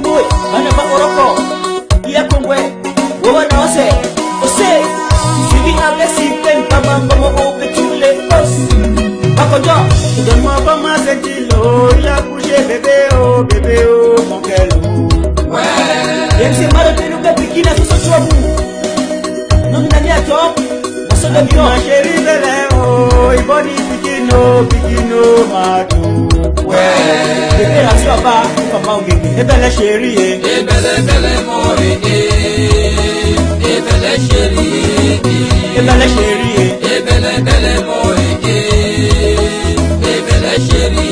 boy. Ana ba oroko. Iya kongwe. Wowa na ose. Ose. Suivi na blessing pen pamamba mo obetule os. Bakojo. Donne moi pas ma sentilo, il a couché bébé oh mon cœur. Ouais. Yem se mara tenu ka pikina so sobu. No minani ato. Oso de bio. Ma chérie bébé oh, il body pikino mato. Ouais. Bébé la soa ba, papa ongeki. E belle chérie. E belle moi e belle chérie. E belle chérie. E belle moi e belle chérie.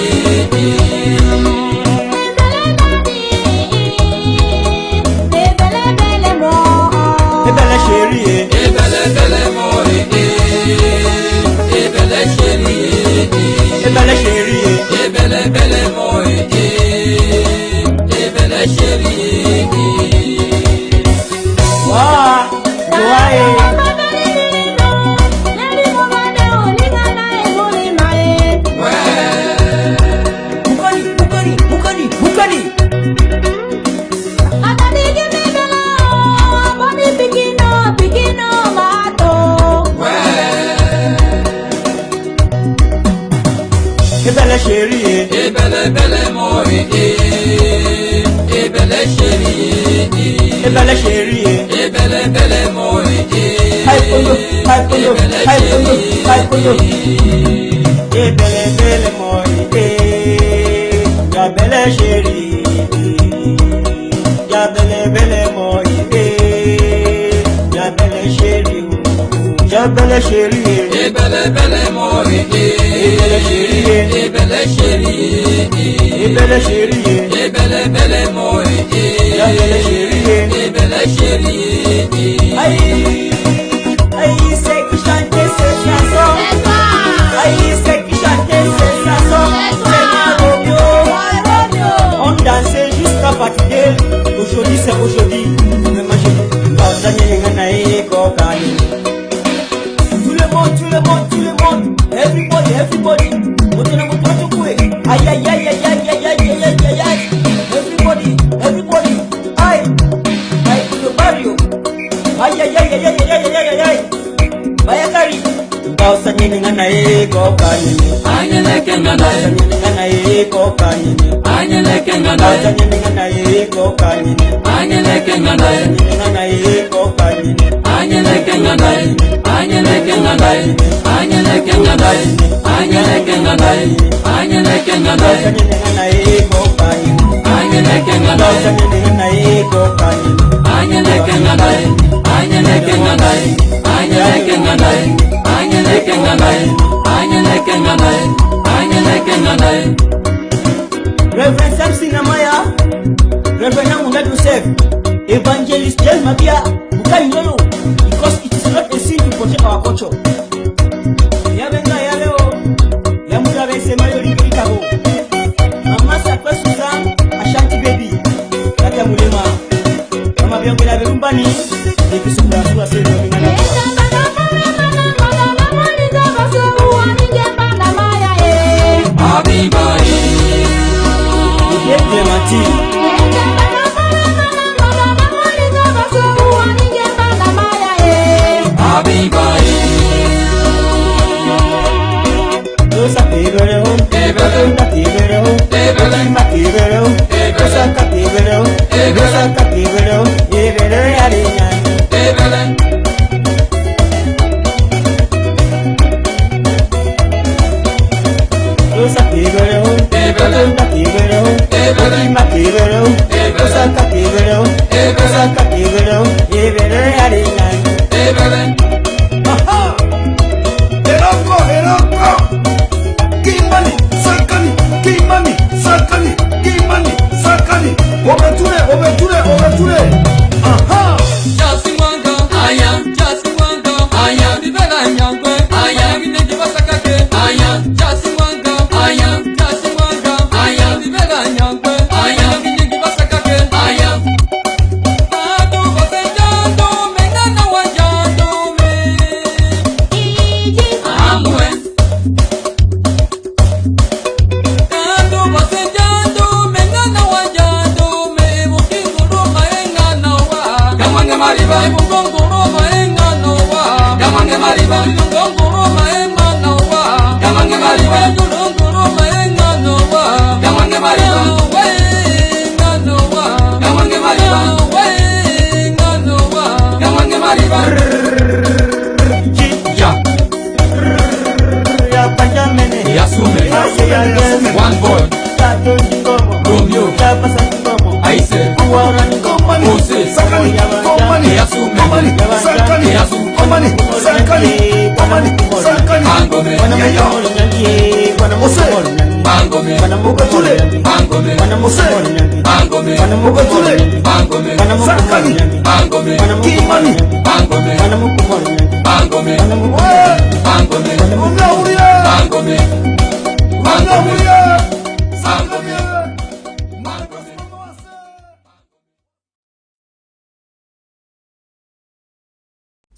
chérie, et belle moi, et belle chérie, et belle chérie, et belle moi, hi polo, et belle moi, ya belle chérie, ya belle moi, ya belle chérie, ya belle chérie, et belle moi, belle chérie, et belle chérie, et belle chérie, et belle moi, ya belle chérie, et belle chérie. Aïe, c'est qui chante ces chansons. Aïe, c'est qui chante ces chansons. C'est Romeo. On dansait jusqu'à fatiguer. Aujourd'hui, c'est aujourd'hui. Mais moi, je dis, tout le monde. Everybody. Aïe, aïe, aïe, aïe, aïe, aïe, aïe, aïe, aïe, aïe. Everybody. Aïe, le barrio. Aïe, aïe, aïe, aïe, aïe, aïe, aïe, aïe. Bayakari. Bausa nyini ngana eko kanini. Anyeleke ngana. Bausa nyini ngana eko kanini. Anyeleke ngana. Bausa nyini ngana eko kanini. Anyeleke ngana. Bausa nyini ngana eko kanini. Anyeleke ngana. Anyeleke ngana. Anyeleke ngana. Anyeleke ngana. Anyeleke ngana. Bausa nyini ngana eko kanini. Anyeleke ngana. Bausa nyini ngana eko kanini. Anyeleke ngana. Anyeleke ngana. Anyeleke ngana. Anyeleke ngana. Anyeleke ngana. Anyeleke ngana. Reverend Samson Amaya, Reverend Amunda Joseph, Evangelist James Mabia, Bukainolo, because it is not a sin to protect our culture. Yabenga yaleo, Yamuda Besemayo Rikabo, Amasa Kwesuzan, Ashanti Baby, Kata Mulema, Amabiongela Berumbani, Ekisunda Sua Sedo. mariba ndongoro maema nowa kamange mariba ndongoro maema nowa kamange mariba wenga nowa kamange mariba wenga nowa kamange mariba ya panjamene ya sume one boy tato ngomo Romeo ya pasa ngomo Aise kuwara ngomo Moses Sakani, Komani, ya sume Komani, Sakani, ya sume Komani, Sakani, Komani, Sakani, Bangome Yayo, Ose, Bangome Tule, Bangome Bangome Tule, Bangome Sakani, Bangome Kimani, Bangome Bangome Bangome Unauria, Bangome Unauria, Bangome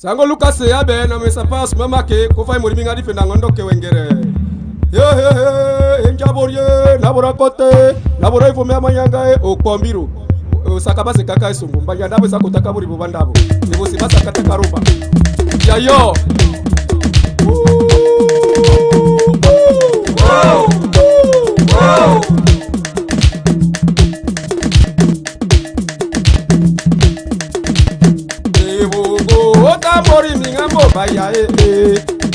Sango Lucas ya be na mesa pas mama ke ko fay mori mi ngadi fenda ngondo ke wengere he njaborie na bora kote na bora ifo me amanyanga o pombiru o sakabase kaka esumbu mbanya ndabo sakotaka buri bubandabo nibo sibasa kataka rumba ya yo mori minga mo baya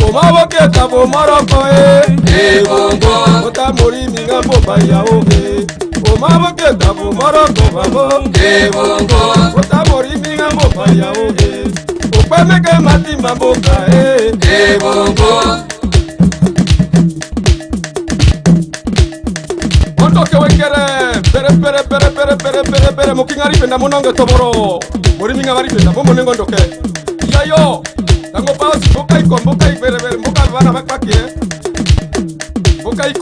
o ma wo ke ta bo maroko bongo ota mori minga mo baya o ma wo ke ta bo maroko babo bongo ota mori minga mo baya o pe me ke mati maboka bongo ondo ke wengere bere mukingari penda monongo toboro mori minga bari penda mo monengo ndoke yo tango pausi bokai bere boka bana bakpaki bokai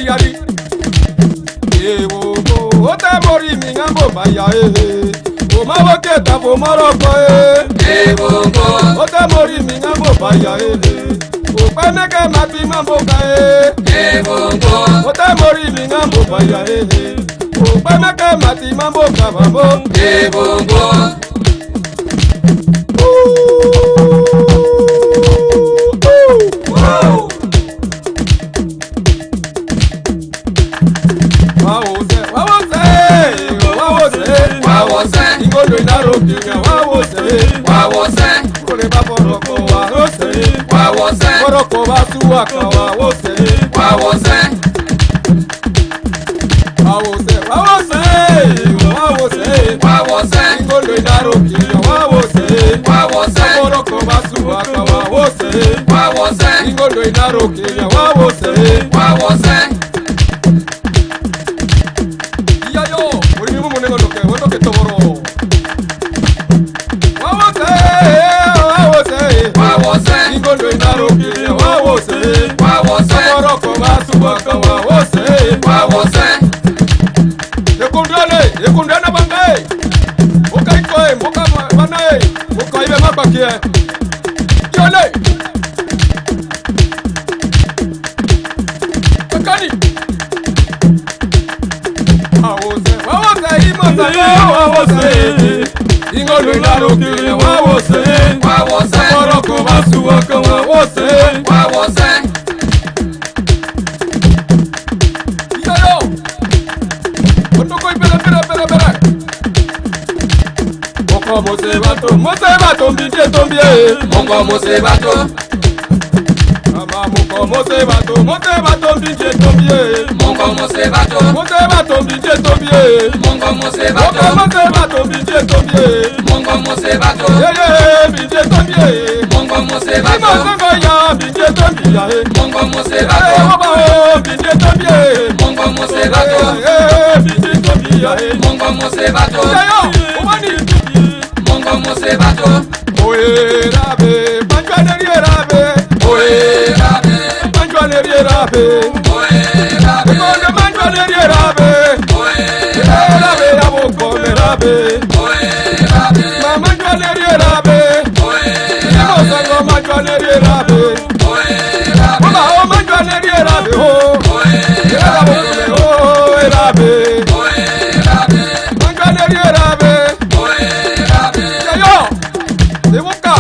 riari ota mori mingambo baya o mawoke tabo maroko bongo ota mori mingambo baya o paneka mati mamboka bongo ota mori mingambo baya o paneka mati mamboka babo bongo Ingolo inarokinya wawose kule baboroko wawose wawose boroko basuwaka wawose wawose ingolo inarokinya wawose boroko basuwaka wawose ingolo inarokinya wawose yayo uri mu munengo ndoke toboro wawose ingolo inarokinya wawose boroko basuwaka wawose ekundana bangai mukaikoe mukabanae mukaibe mabakie yole akani wawose imotaya ingolo inarokinya wawose boroko basuwaka wawose yayo ondoko ibere moko mosebato mbite tombie mongo mosebato ama moko mosebato mbite tombie mongo mosebato mbite tombie mongo mosebato mosebato mbite tombie mongo mosebato yeye mbite tombie mongo mosebato imongo ya mbite tombie mongo mosebato oba mbite tombie mongo mosebato mbite tombie mongo mosebato yayo umani mongo mosebato oerabe panjwanerierabe oerabe panjwanerierabe oerabe konde panjwanerierabe erabe yabukomerabe oerabe mama njwanerierabe imosango manjwanerierabe oerabe oba o manjwanerierabe ho erabukome o erabe manjwanerierabe yayo ibuka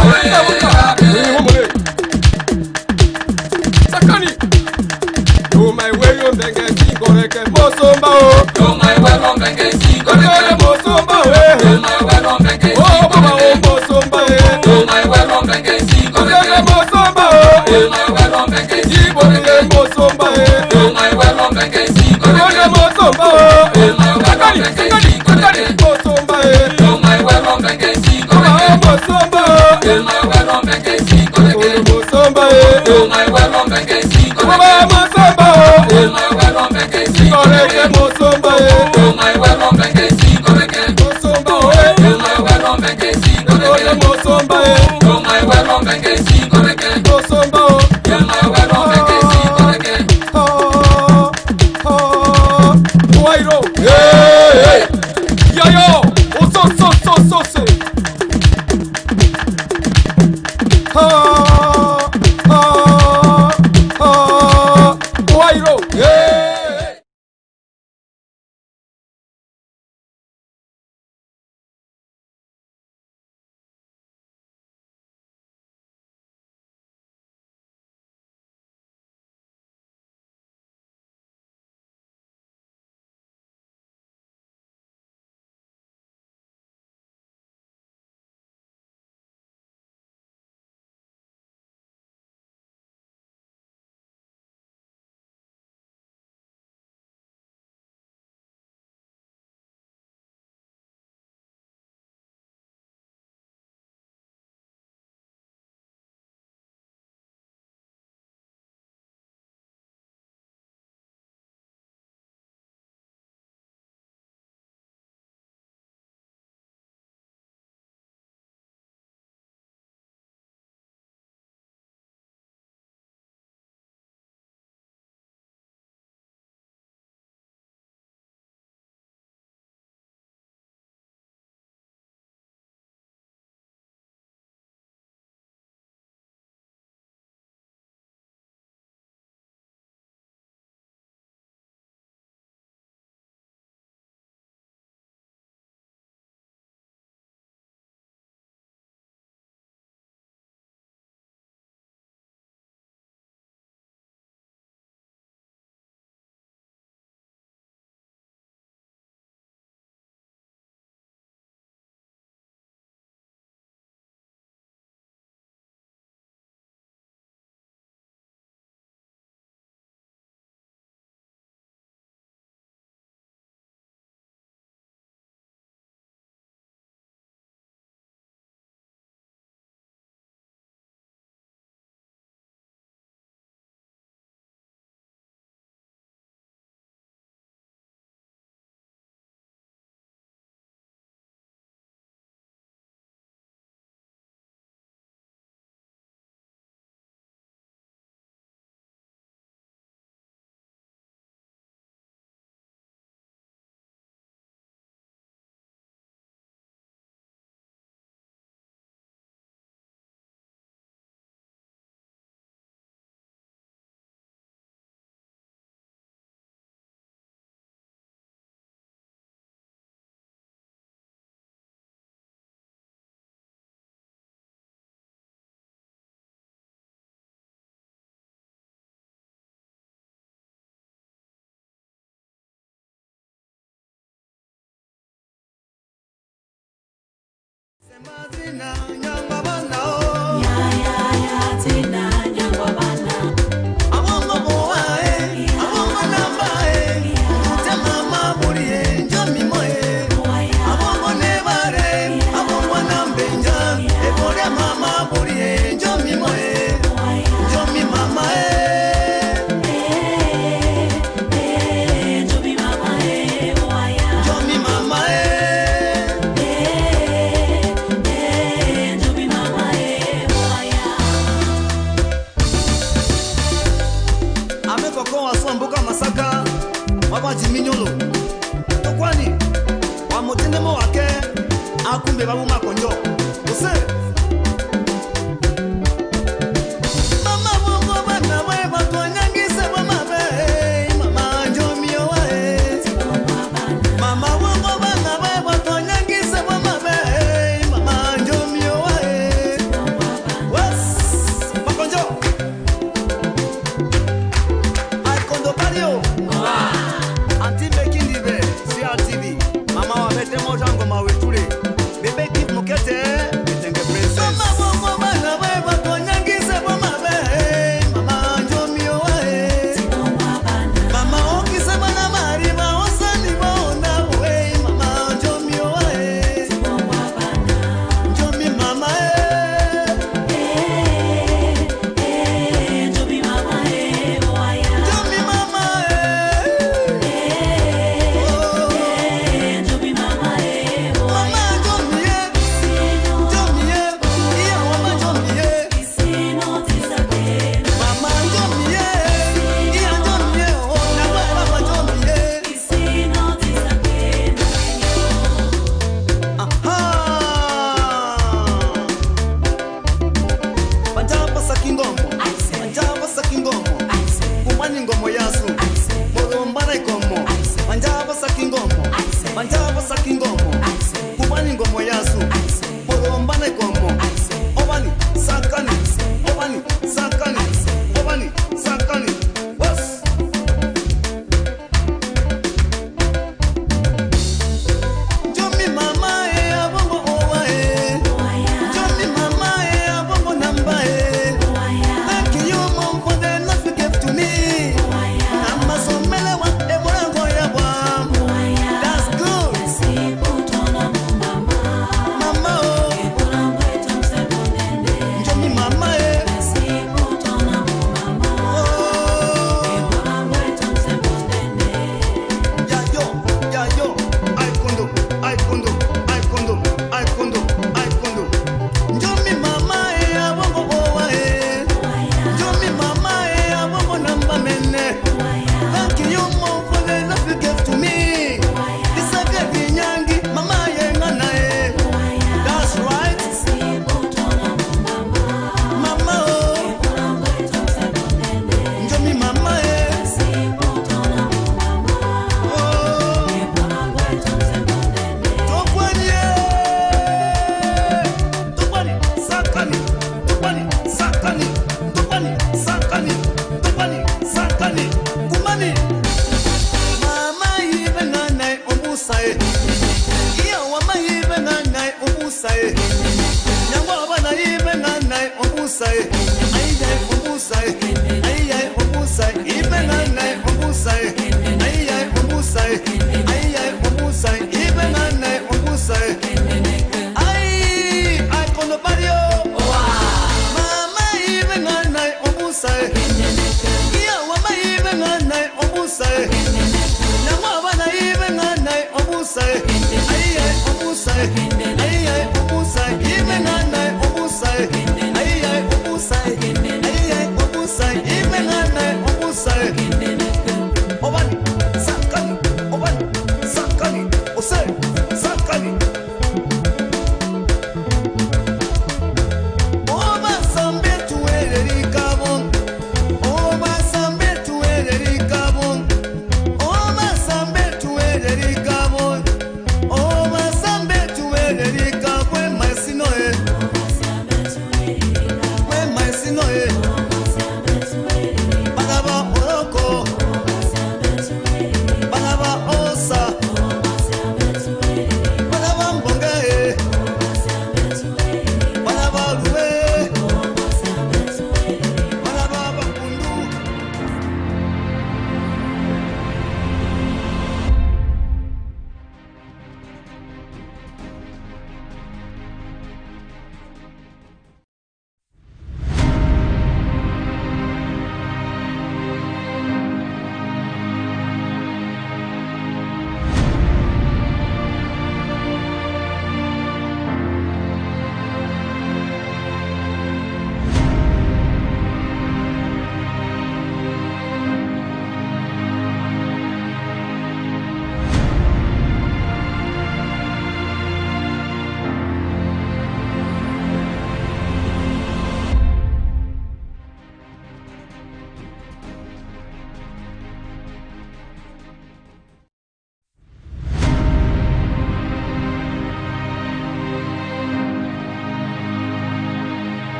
Ay,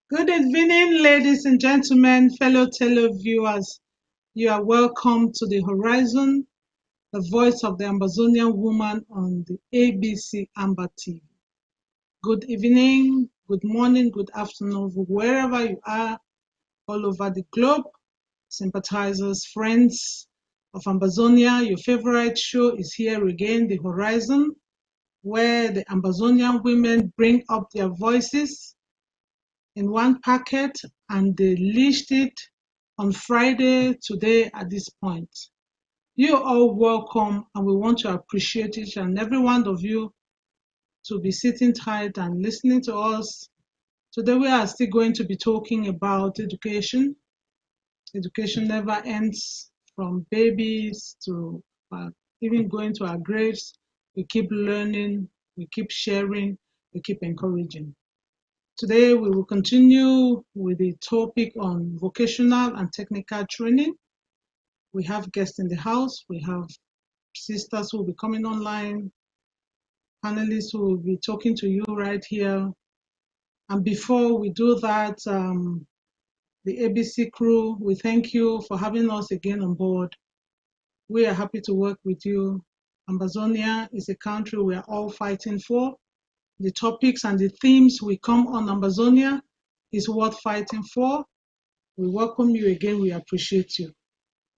Good evening, ladies and gentlemen, fellow televiewers. You are welcome to the Horizon, the voice of the Ambazonian woman on the ABC Amber TV. Good evening, good morning, good afternoon, wherever you are all over the globe, sympathizers, friends of Ambazonia. Your favorite show is here again, The Horizon, where the Ambazonian women bring up their voices in one packet and they leashed it on Friday today at this point. You're all welcome and we want to appreciate each and every one of you to be sitting tight and listening to us. Today we are still going to be talking about education. Education never ends, from babies to even going to our graves. We keep learning, we keep sharing, we keep encouraging. Today we will continue with the topic on vocational and technical training. We have guests in the house, we have sisters who will be coming online, panelists who will be talking to you right here. And before we do that, the ABC crew, we thank you for having us again on board. We are happy to work with you. Ambazonia is a country we are all fighting for. The topics and the themes we come on Ambazonia is worth fighting for. We welcome you again. We appreciate you.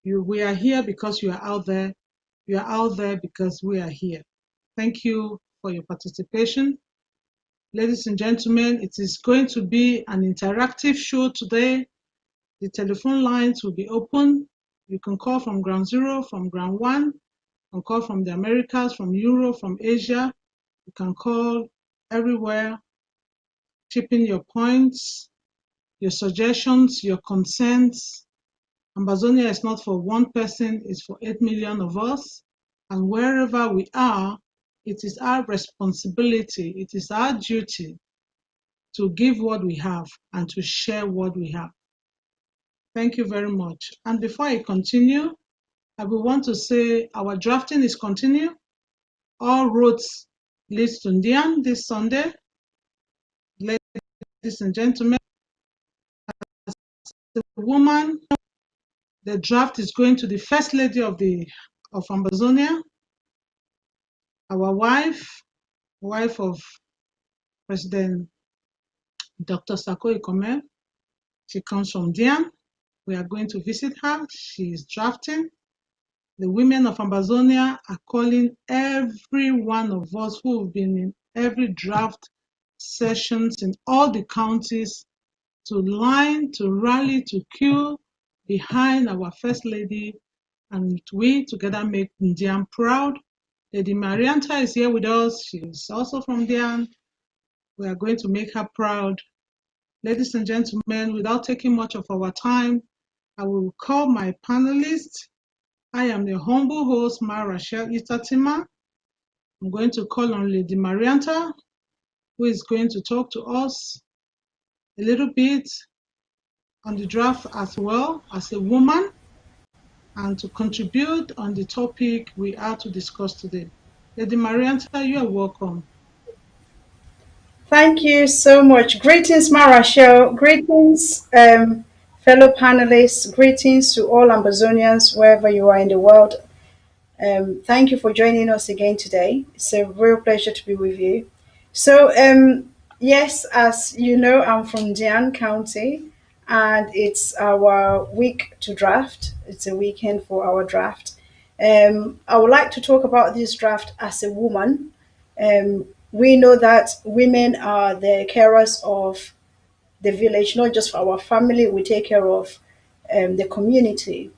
We are here because you are out there. You are out there because we are here. Thank you for your participation. Ladies and gentlemen, it is going to be an interactive show today. The telephone lines will be open. You can call from ground zero, from ground one. You can call from the Americas, from Europe, from Asia. You can call everywhere, chip in your points, your suggestions, your concerns. Ambazonia is not for one person, it's for 8 million of us. And wherever we are, it is our responsibility, it is our duty to give what we have and to share what we have. Thank you very much. And before I continue, I will want to say our drafting is continuing. All roads lead to Ndian this Sunday. Ladies and gentlemen, the woman, the draft is going to the First Lady of Ambazonia, our wife of President Dr. Sako Ikome. She comes from Dian. We are going to visit her. She is drafting. The women of Ambazonia are calling every one of us who have been in every draft sessions in all the counties to line, to rally, to queue behind our First Lady, and we together make Ndian proud. Lady Marianta is here with us. She is also from Dian. We are going to make her proud. Ladies and gentlemen, without taking much of our time, I will call my panelists. I am the humble host, Rachel Itatima. I'm going to call on Lady Marianta, who is going to talk to us a little bit on the draft as well as a woman and to contribute on the topic we are to discuss today. Lady Marianta, you are welcome. Thank you so much. Greetings, Marashel. Greetings, fellow panelists. Greetings to all Ambazonians wherever you are in the world. Thank you for joining us again today. It's a real pleasure to be with you. So, yes, as you know, I'm from Dian County, and it's our week to draft. It's a weekend for our draft. I would like to talk about this draft as a woman. We know that women are the carers of the village, not just for our family, we take care of the community.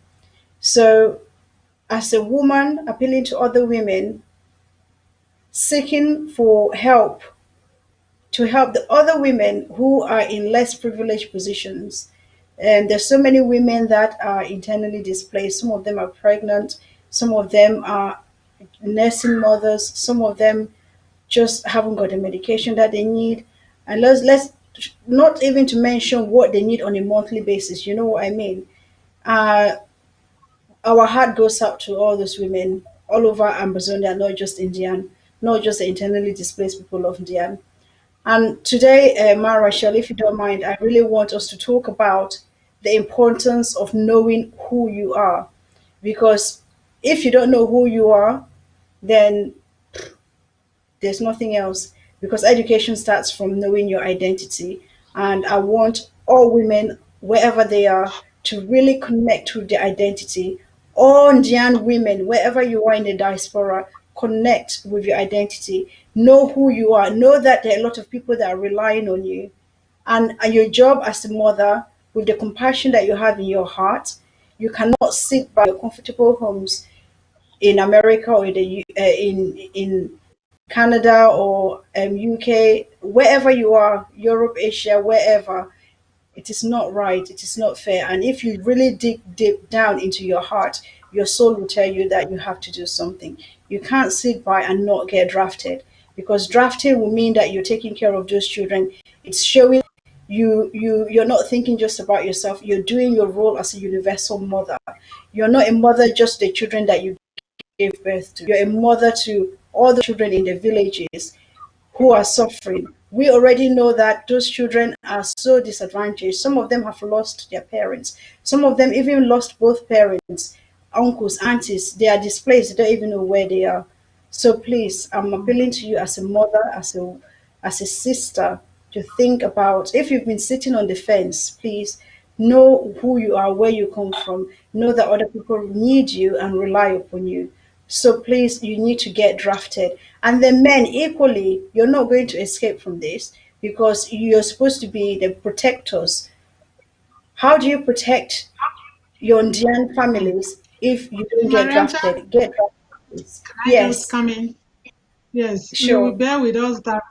So, as a woman appealing to other women, seeking for help to help the other women who are in less privileged positions, And there's so many women that are internally displaced. Some of them are pregnant. Some of them are nursing mothers. Some of them just haven't got the medication that they need. And let's not even to mention what they need on a monthly basis. You know what I mean? Uh, our heart goes out to all those women all over Amazonia, not just Indian, not just the internally displaced people of Indian. And today, Marashal, if you don't mind, I really want us to talk about the importance of knowing who you are. Because if you don't know who you are, then there's nothing else, because education starts from knowing your identity. And I want all women, wherever they are, to really connect with their identity. All Indian women, wherever you are in the diaspora, connect with your identity. Know who you are. Know that there are a lot of people that are relying on you. And your job as a mother, with the compassion that you have in your heart, you cannot sit by your comfortable homes in America or in Canada or UK, wherever you are, Europe, Asia, wherever, it is not right. It is not fair. And if you really dig deep down into your heart, your soul will tell you that you have to do something. You can't sit by and not get drafted, because drafting will mean that you're taking care of those children. It's showing you're not thinking just about yourself. You're doing your role as a universal mother. You're not a mother just to the children that you gave birth to. You're a mother to all the children in the villages who are suffering. We already know that those children are so disadvantaged. Some of them have lost their parents. Some of them even lost both parents, uncles, aunties. They are displaced. They don't even know where they are. So please, I'm appealing to you as a mother, as a sister, to think about, if you've been sitting on the fence, please know who you are, where you come from. Know that other people need you and rely upon you. So please, you need to get drafted. And the men, equally, you're not going to escape from this, because you're supposed to be the protectors. How do you protect your Indian families if you don't get Marianta, drafted? Get drafted, please. can I just Yes, come in? Yes, you will sure. bear with us that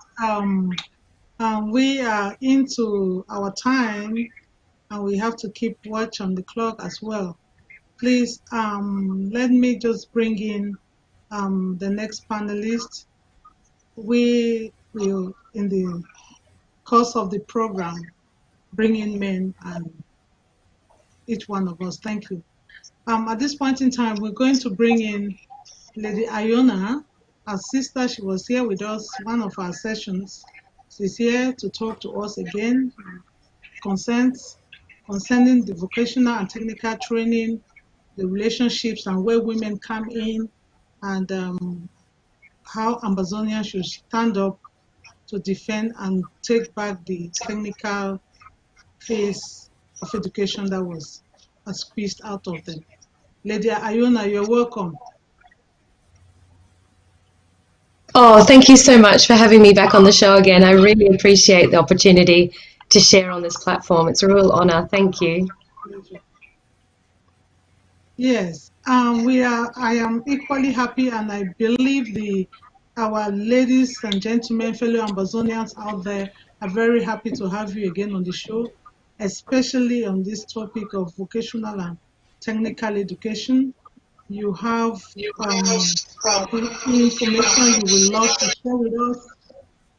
we are into our time and we have to keep watch on the clock as well. Please, let me just bring in the next panelist. We will, in the course of the program, bring in men and each one of us. Thank you. At this point in time, we're going to bring in Lady Iona, our sister. She was here with us one of our sessions. She's here to talk to us again concerns concerning the vocational and technical training, the relationships and where women come in, and how Ambazonia should stand up to defend and take back the technical phase of education that was squeezed out of them. Lady Iona, you're welcome. Oh, thank you so much for having me back on the show again. I really appreciate the opportunity to share on this platform. It's a real honor. Thank you. Yes, I am equally happy, and I believe our ladies and gentlemen, fellow Ambazonians out there, are very happy to have you again on the show, especially on this topic of vocational and technical education. You have information you will love to share with us,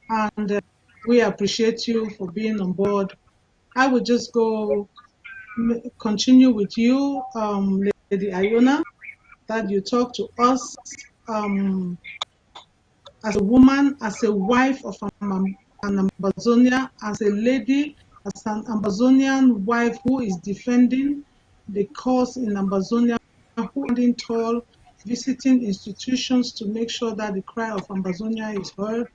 and we appreciate you for being on board. I will just continue with you, Lady Iona, that you talk to us um, as a woman, as a wife of an Ambazonia, as a lady, as an Ambazonian wife who is defending the cause in Ambazonia, who is standing tall, visiting institutions to make sure that the cry of Ambazonia is heard.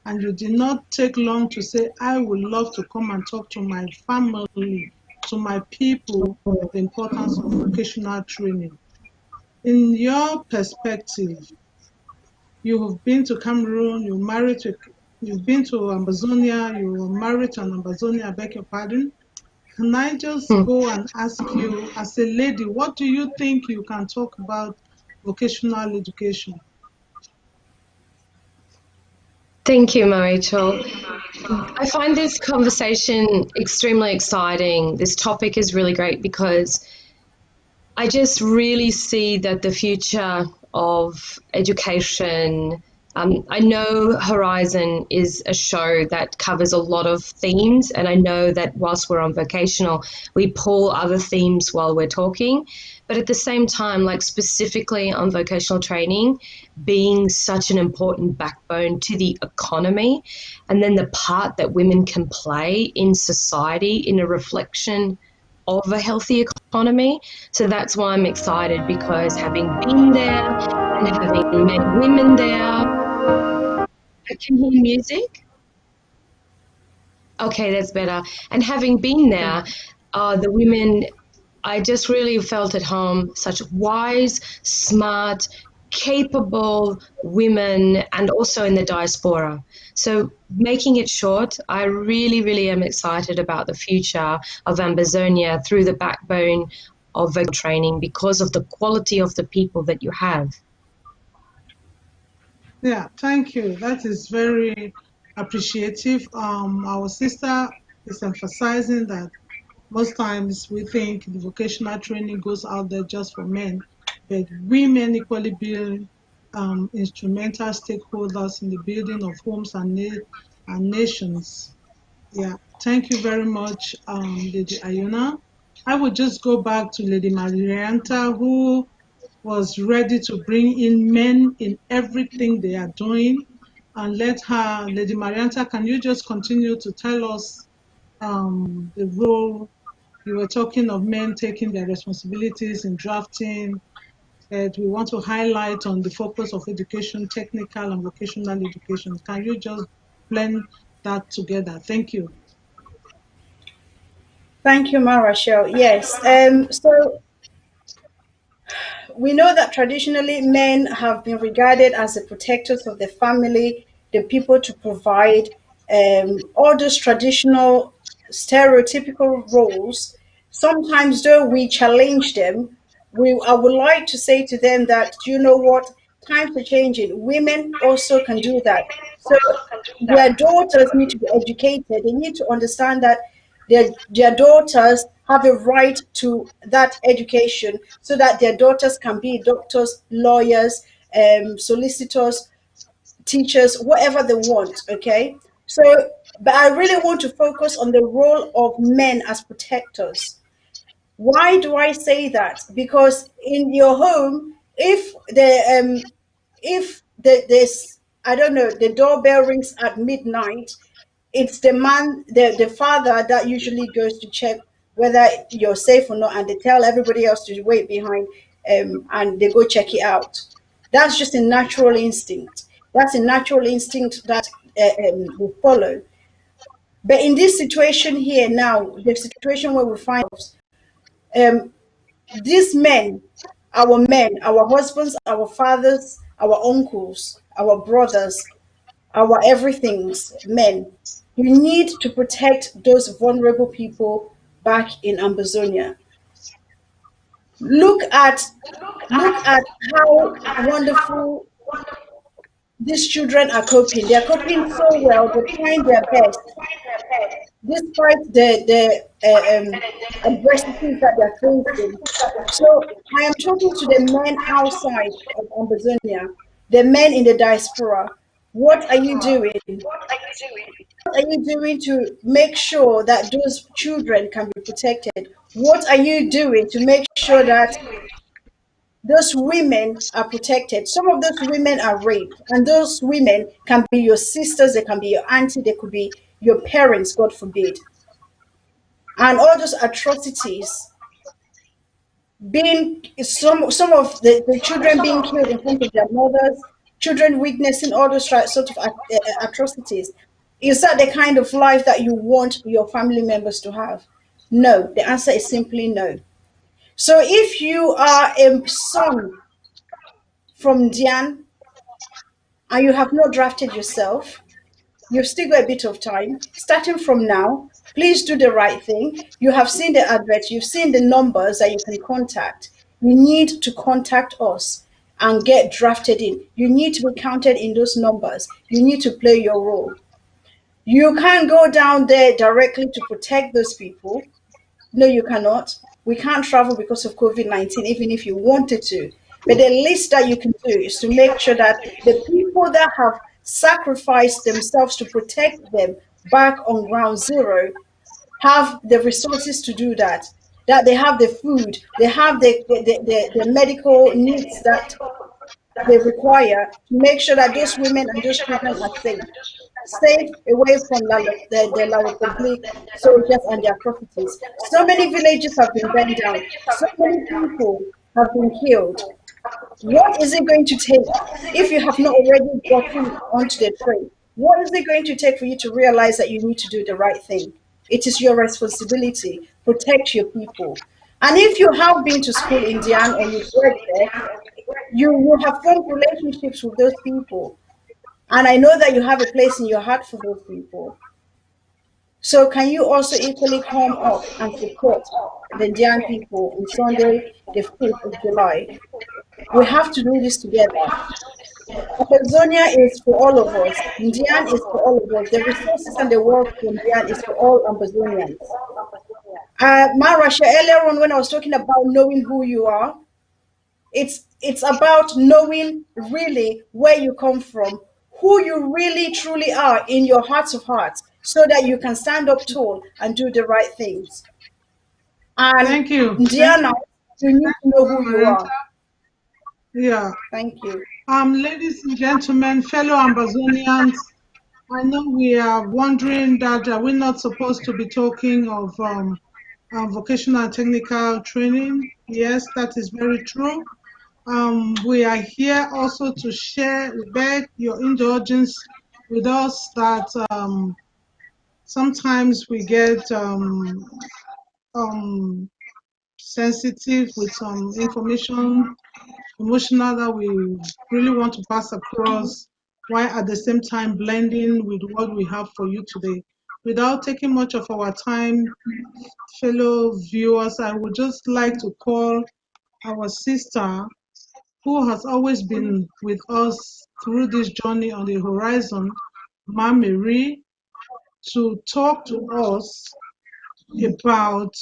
And you did not take long to say, I would love to come and talk to my family, to my people, the importance of vocational training. In your perspective, you have been to Cameroon, you've been to Ambazonia, you were married to an Ambazonia, I beg your pardon. Can I just Hmm. go and ask you, as a lady, what do you think you can talk about vocational education? Thank you, Rachel. I find this conversation extremely exciting. This topic is really great because I just really see that the future of education. I know Horizon is a show that covers a lot of themes, and I know that whilst we're on vocational, we pull other themes while we're talking. But at the same time, like specifically on vocational training, being such an important backbone to the economy, and then the part that women can play in society in a reflection of a healthy economy. So that's why I'm excited, because having been there and having met women there. I can hear music. Okay, that's better. And having been there, the women, I just really felt at home, such wise, smart, capable women, and also in the diaspora. So, making it short, I really, really am excited about the future of Ambazonia through the backbone of vocal training because of the quality of the people that you have. Yeah, thank you. That is very appreciative. Our sister is emphasizing that most times we think the vocational training goes out there just for men, but women equally build instrumental stakeholders in the building of homes and nations. Yeah, thank you very much, Lady Ayuna. I would just go back to Lady Marianta, who was ready to bring in men in everything they are doing. And let her, Lady Marianta, can you just continue to tell us the role you were talking of men taking their responsibilities in drafting, that we want to highlight on the focus of education, technical and vocational education. Can you just blend that together? Thank you. Thank you, Marashel. Yes. So we know that traditionally men have been regarded as the protectors of the family, the people to provide all those traditional stereotypical roles. Sometimes, though, we challenge them. I would like to say to them that, you know what, times are changing. Women also can do that. So their daughters need to be educated. They need to understand that their daughters have a right to that education so that their daughters can be doctors, lawyers, solicitors, teachers, whatever they want. Okay. So, but I really want to focus on the role of men as protectors. Why do I say that? Because in your home, if this, I don't know, the doorbell rings at midnight, it's the man, the father that usually goes to check whether you're safe or not, and they tell everybody else to wait behind, and they go check it out. That's just a natural instinct. That's a natural instinct that we follow. But in this situation here now, the situation where we find ourselves, um, these men, our husbands, our fathers, our uncles, our brothers, our everything's men, you need to protect those vulnerable people back in Ambazonia. Look at look at how wonderful these children are coping. They're coping so well, they're trying their best despite the adversities that they're facing. So I am talking to the men outside of Ambazonia, the men in the diaspora. What are you doing? What are you doing to make sure that those children can be protected? What are you doing to make sure that those women are protected? Some of those women are raped, and those women can be your sisters, they can be your auntie, they could be your parents, God forbid. And all those atrocities being some of the children being killed in front of their mothers, children witnessing all those sort of atrocities. Is that the kind of life that you want your family members to have? No, the answer is simply no. So if you are a son from Dian and you have not drafted yourself, you've still got a bit of time. Starting from now, please do the right thing. You have seen the advert, you've seen the numbers that you can contact. You need to contact us and get drafted in. You need to be counted in those numbers. You need to play your role. You can't go down there directly to protect those people. No, you cannot. We can't travel because of COVID-19, even if you wanted to. But the least that you can do is to make sure that the people that have sacrificed themselves to protect them back on ground zero have the resources to do that. That they have the food, they have the medical needs that they require to make sure that those women and those children are safe away from the La Republic soldiers and their properties. So many villages have been burned down. So many people have been killed. What is it going to take if you have not already gotten onto the train? What is it going to take for you to realize that you need to do the right thing? It is your responsibility. Protect your people. And if you have been to school in Dian or you've worked there, you have formed relationships with those people. And I know that you have a place in your heart for those people. So can you also equally come up and support the Indian people on Sunday, the 5th of July? We have to do this together. Amazonia is for all of us. Indian is for all of us. The resources and the work for Indian is for all Ambazonians. Marasha, earlier on when I was talking about knowing who you are, it's about knowing really where you come from, who you really truly are in your hearts of hearts, so that you can stand up tall and do the right things. And Thank you. Diana, you need to know who you Marenta. are. Yeah. Thank you. Ladies and gentlemen, fellow Ambazonians, I know we are wondering that we're not supposed to be talking of vocational and technical training. Yes, that is very true. We are here also to share, beg your indulgence with us that sometimes we get um, sensitive with some information, emotional that we really want to pass across, while at the same time blending with what we have for you today. Without taking much of our time, fellow viewers, I would just like to call our sister who has always been with us through this journey on the horizon, Ma Marie, to talk to us about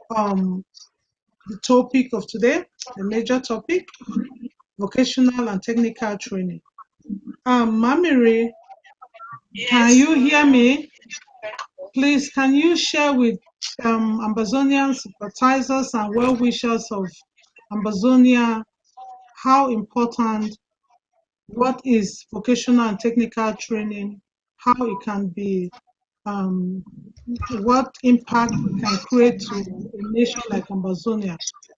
the topic of today, the major topic, vocational and technical training. Ma Marie, can you hear me? Please, can you share with Ambazonian sympathizers and well-wishers of Ambazonia how important, what is vocational and technical training, how it can be, what impact it can create to a nation like Ambazonia?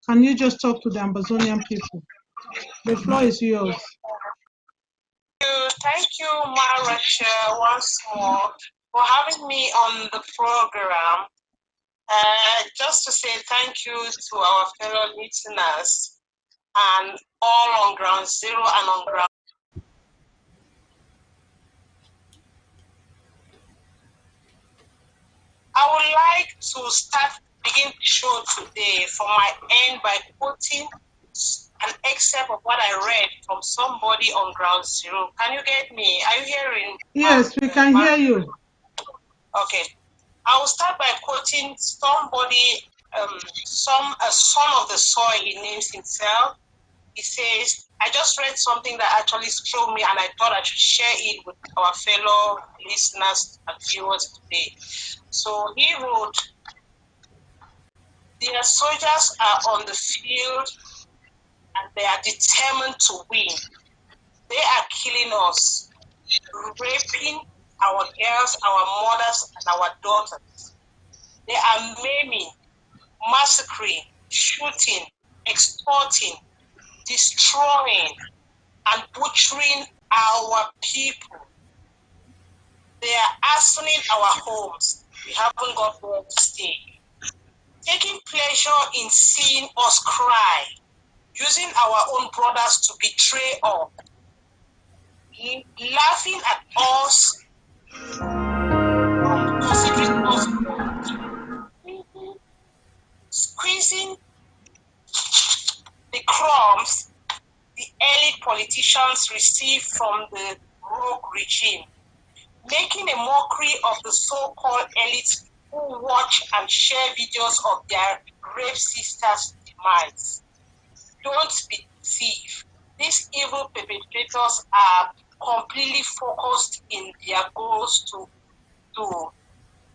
Can you just talk to the Ambazonian people? The floor is yours. Thank you, Maracha, once more for having me on the program. Just to say thank you to our fellow listeners and all on ground zero and on ground. I would like to begin the show today from my end by quoting an excerpt of what I read from somebody on ground zero. Can you get me? Are you hearing? Yes, we can hear you. Okay. I will start by quoting somebody, a son of the soil, he names himself. He says, I just read something that actually struck me and I thought I should share it with our fellow listeners and viewers today. So he wrote, their soldiers are on the field and they are determined to win. They are killing us, raping our girls, our mothers, and our daughters. They are maiming, massacring, shooting, extorting, destroying, and butchering our people. They are arsoning our homes. We haven't got where to stay. Taking pleasure in seeing us cry, using our own brothers to betray us, laughing at us, considering us, squeezing the crumbs, the elite politicians receive from the rogue regime, making a mockery of the so-called elites who watch and share videos of their rape sisters' demise. Don't be deceived. These evil perpetrators are completely focused in their goals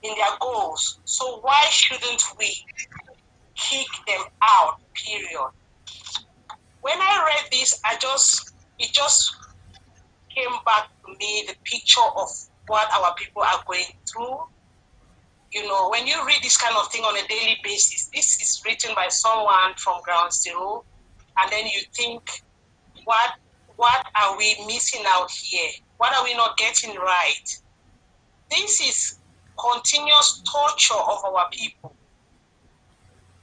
in their goals. So why shouldn't we kick them out? Period. When I read this, it just came back to me the picture of what our people are going through. You know, when you read this kind of thing on a daily basis, this is written by someone from ground zero, and then you think, what are we missing out here? What are we not getting right? This is continuous torture of our people.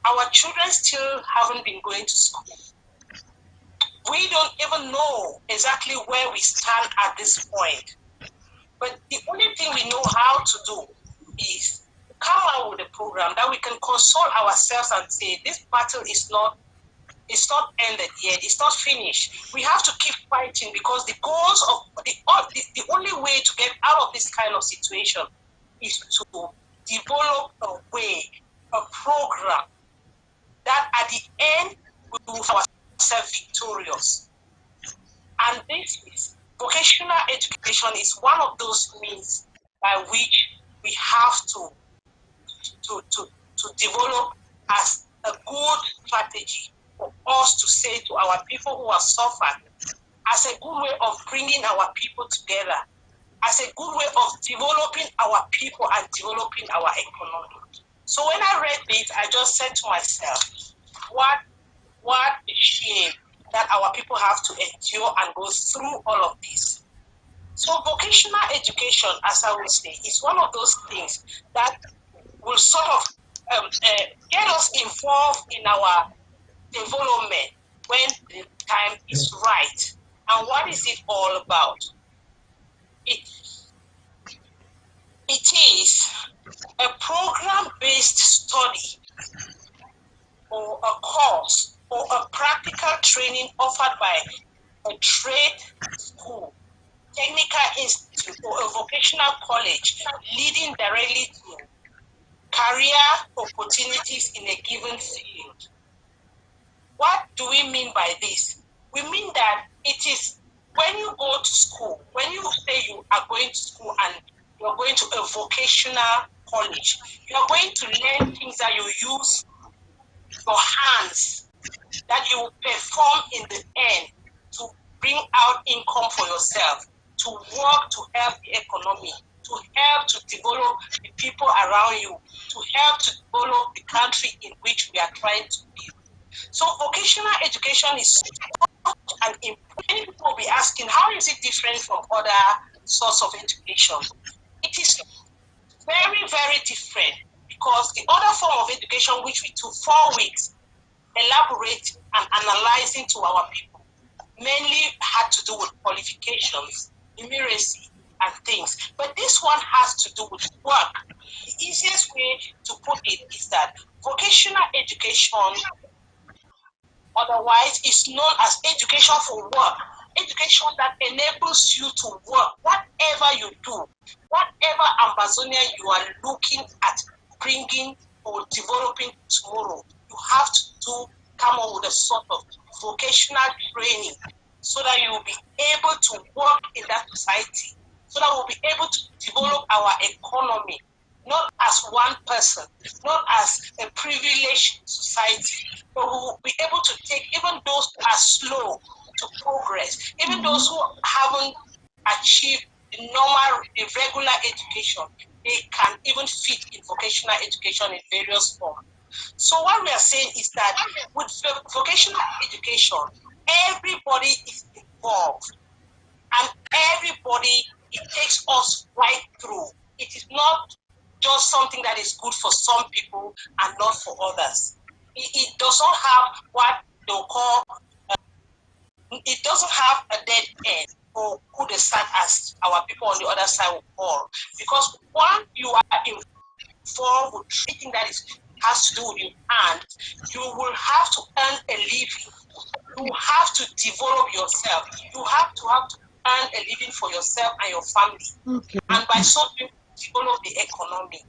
Our children still haven't been going to school. We don't even know exactly where we stand at this point. But the only thing we know how to do is come out with a program that we can console ourselves and say, this battle is not ended yet. It's not finished. We have to keep fighting because the goals of the only way to get out of this kind of situation is to develop a way, a program that at the end we will find ourselves victorious. And this is vocational education is one of those means by which we have to develop as a good strategy for us to say to our people who have suffered, as a good way of bringing our people together, as a good way of developing our people and developing our economy. So when I read this, I just said to myself, what a shame that our people have to endure and go through all of this. So vocational education, as I will say, is one of those things that will sort of get us involved in our development when the time is right. And what is it all about? It is a program-based study or a course or a practical training offered by a trade school, technical institute, or a vocational college leading directly to career opportunities in a given field. What do we mean by this? We mean that it is when you go to school, when you say you are going to school and you're going to a vocational college, you're going to learn things that you use your hands, that you will perform in the end to bring out income for yourself, to work to help the economy, to help to develop the people around you, to help to develop the country in which we are trying to build. So vocational education is an important. Many people will be asking, how is it different from other sorts of education? It is very, very different because the other form of education, which we took 4 weeks, elaborate and analyzing to our people, mainly had to do with qualifications, numeracy, and things. But this one has to do with work. The easiest way to put it is that vocational education, otherwise, is known as education for work. Education that enables you to work, whatever you do, whatever Ambazonia you are looking at bringing or developing tomorrow, you have to come up with a sort of vocational training so that you will be able to work in that society, so that we'll be able to develop our economy, not as one person, not as a privileged society, but we will be able to take even those who are slow to progress, even those who haven't achieved the normal, the regular education, they can even fit in vocational education in various forms. So what we are saying is that with vocational education, everybody is involved, and everybody, it takes us right through. It is not just something that is good for some people and not for others. It does not have what they'll call, it doesn't have a dead end or who the sun as our people on the other side will call. Because once you are involved with anything that has to do with your hands, you will have to earn a living. You have to develop yourself. You have to earn a living for yourself and your family. Okay. And by so doing, develop the economy.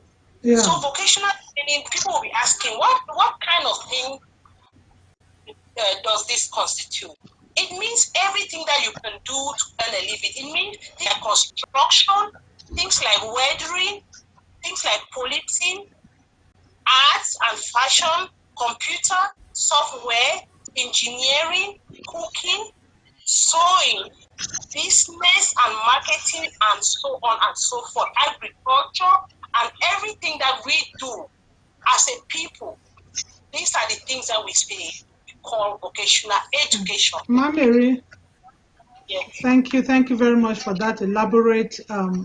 Yeah. So vocational training, people will be asking, what kind of thing does this constitute? It means everything that you can do to earn a living. It means things like construction, things like welding, things like policing, arts and fashion, computer, software, engineering, cooking, sewing, business and marketing, and so on and so forth, agriculture, and everything that we do as a people. These are the things that we call vocational education. Mary, Yes. thank you very much for that elaborate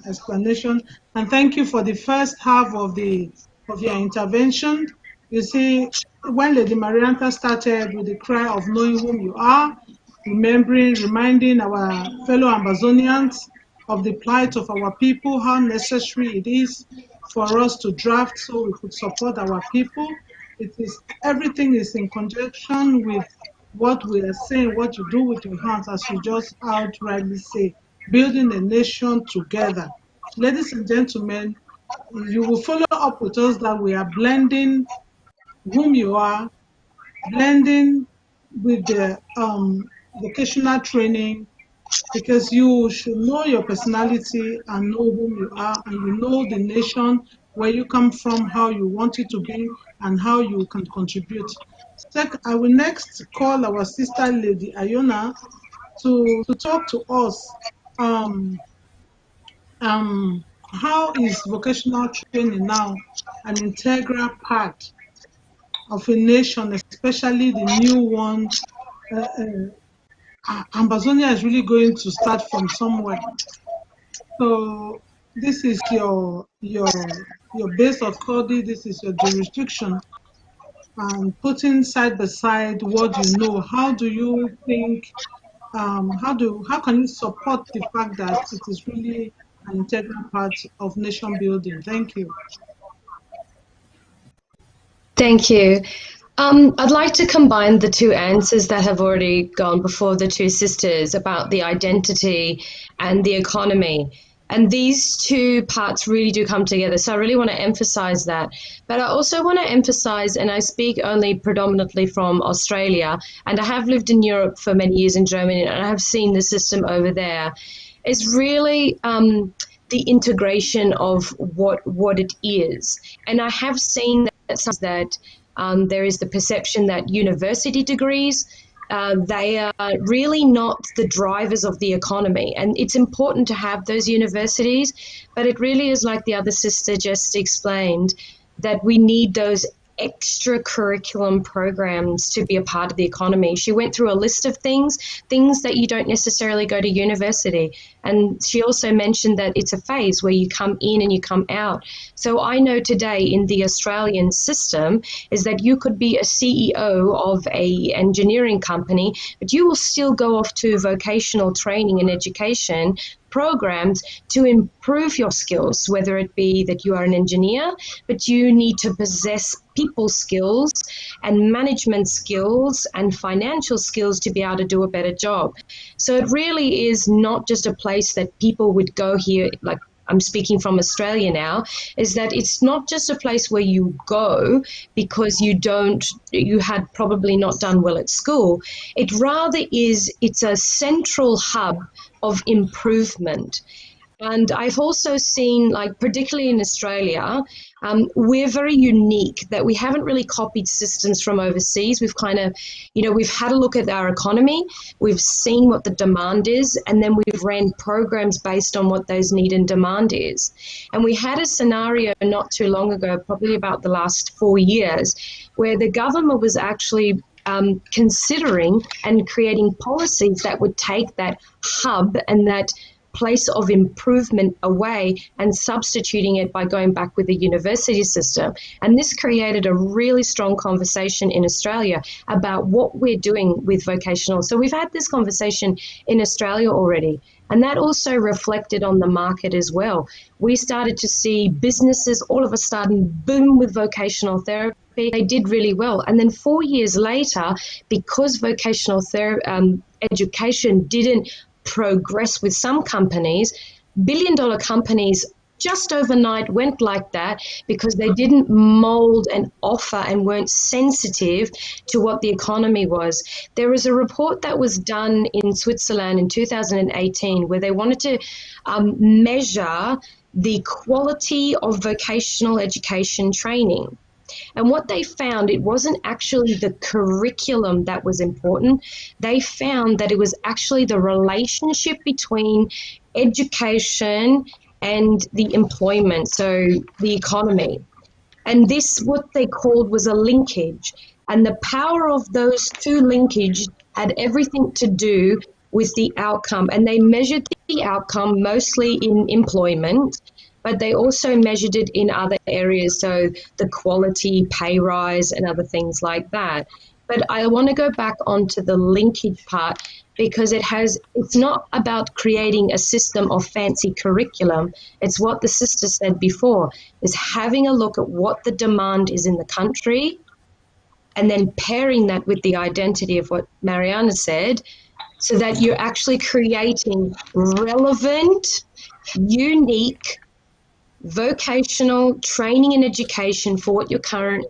explanation, and thank you for the first half of your intervention. You see, when Lady Marianta started with the cry of knowing whom you are, reminding our fellow Ambazonians of the plight of our people, how necessary it is for us to draft so we could support our people. Everything is in conjunction with what we are saying, what you do with your hands, as you just outrightly say, building a nation together. Ladies and gentlemen, you will follow up with us that we are blending whom you are, blending with the vocational training, because you should know your personality and know whom you are, and you know the nation where you come from, how you want it to be, and how you can contribute. I will next call our sister Lady Iona to talk to us. How is vocational training now an integral part of a nation, especially the new one? Ambazonia is really going to start from somewhere. So this is your base of study. This is your jurisdiction, and putting side by side what you know. How do you think? How can you support the fact that it is really an integral part of nation building? Thank you. Thank you. I'd like to combine the two answers that have already gone before the two sisters about the identity and the economy. And these two parts really do come together. So I really want to emphasize that. But I also want to emphasize, and I speak only predominantly from Australia, and I have lived in Europe for many years in Germany, and I have seen the system over there, is really the integration of what it is. And I have seen that there is the perception that university degrees, they are really not the drivers of the economy. And it's important to have those universities, but it really is like the other sister just explained, that we need those extra curriculum programs to be a part of the economy. She went through a list of things that you don't necessarily go to university. And she also mentioned that it's a phase where you come in and you come out. So I know today in the Australian system is that you could be a CEO of a engineering company, but you will still go off to vocational training and education programs to improve your skills, whether it be that you are an engineer, but you need to possess people skills and management skills and financial skills to be able to do a better job. So it really is not just a place that people would go here, like I'm speaking from Australia now, is that it's not just a place where you go because you had probably not done well at school. It rather is, it's a central hub of improvement. And I've also seen, like, particularly in Australia, we're very unique that we haven't really copied systems from overseas. We've kind of, we've had a look at our economy, we've seen what the demand is, and then we've ran programs based on what those need and demand is. And we had a scenario not too long ago, probably about the last 4 years, where the government was actually considering and creating policies that would take that hub and that place of improvement away and substituting it by going back with the university system. And this created a really strong conversation in Australia about what we're doing with vocational. So we've had this conversation in Australia already, and that also reflected on the market as well. We started to see businesses all of a sudden boom with vocational therapy. they did really well. And then 4 years later, because vocational education didn't progress with some companies, billion-dollar companies just overnight went like that because they didn't mold and offer and weren't sensitive to what the economy was. There was a report that was done in Switzerland in 2018 where they wanted to measure the quality of vocational education training. And what they found, it wasn't actually the curriculum that was important. They found that it was actually the relationship between education and the employment, so the economy. And this, what they called, was a linkage. And the power of those two linkage had everything to do with the outcome. And they measured the outcome mostly in employment, but they also measured it in other areas, so the quality, pay rise, and other things like that. But I want to go back onto the linkage part because it's not about creating a system of fancy curriculum. It's what the sister said before, is having a look at what the demand is in the country and then pairing that with the identity of what Mariana said, so that you're actually creating relevant, unique vocational training and education for what your current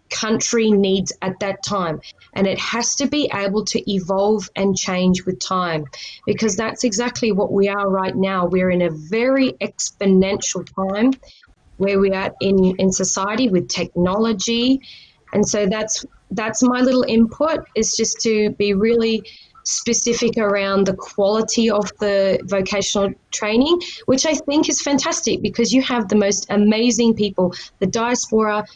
country needs at that time. And it has to be able to evolve and change with time, because that's exactly what we are right now. We're in a very exponential time where we are in society with technology. And so that's my little input, is just to be really specific around the quality of the vocational training, which I think is fantastic because you have the most amazing people. The diaspora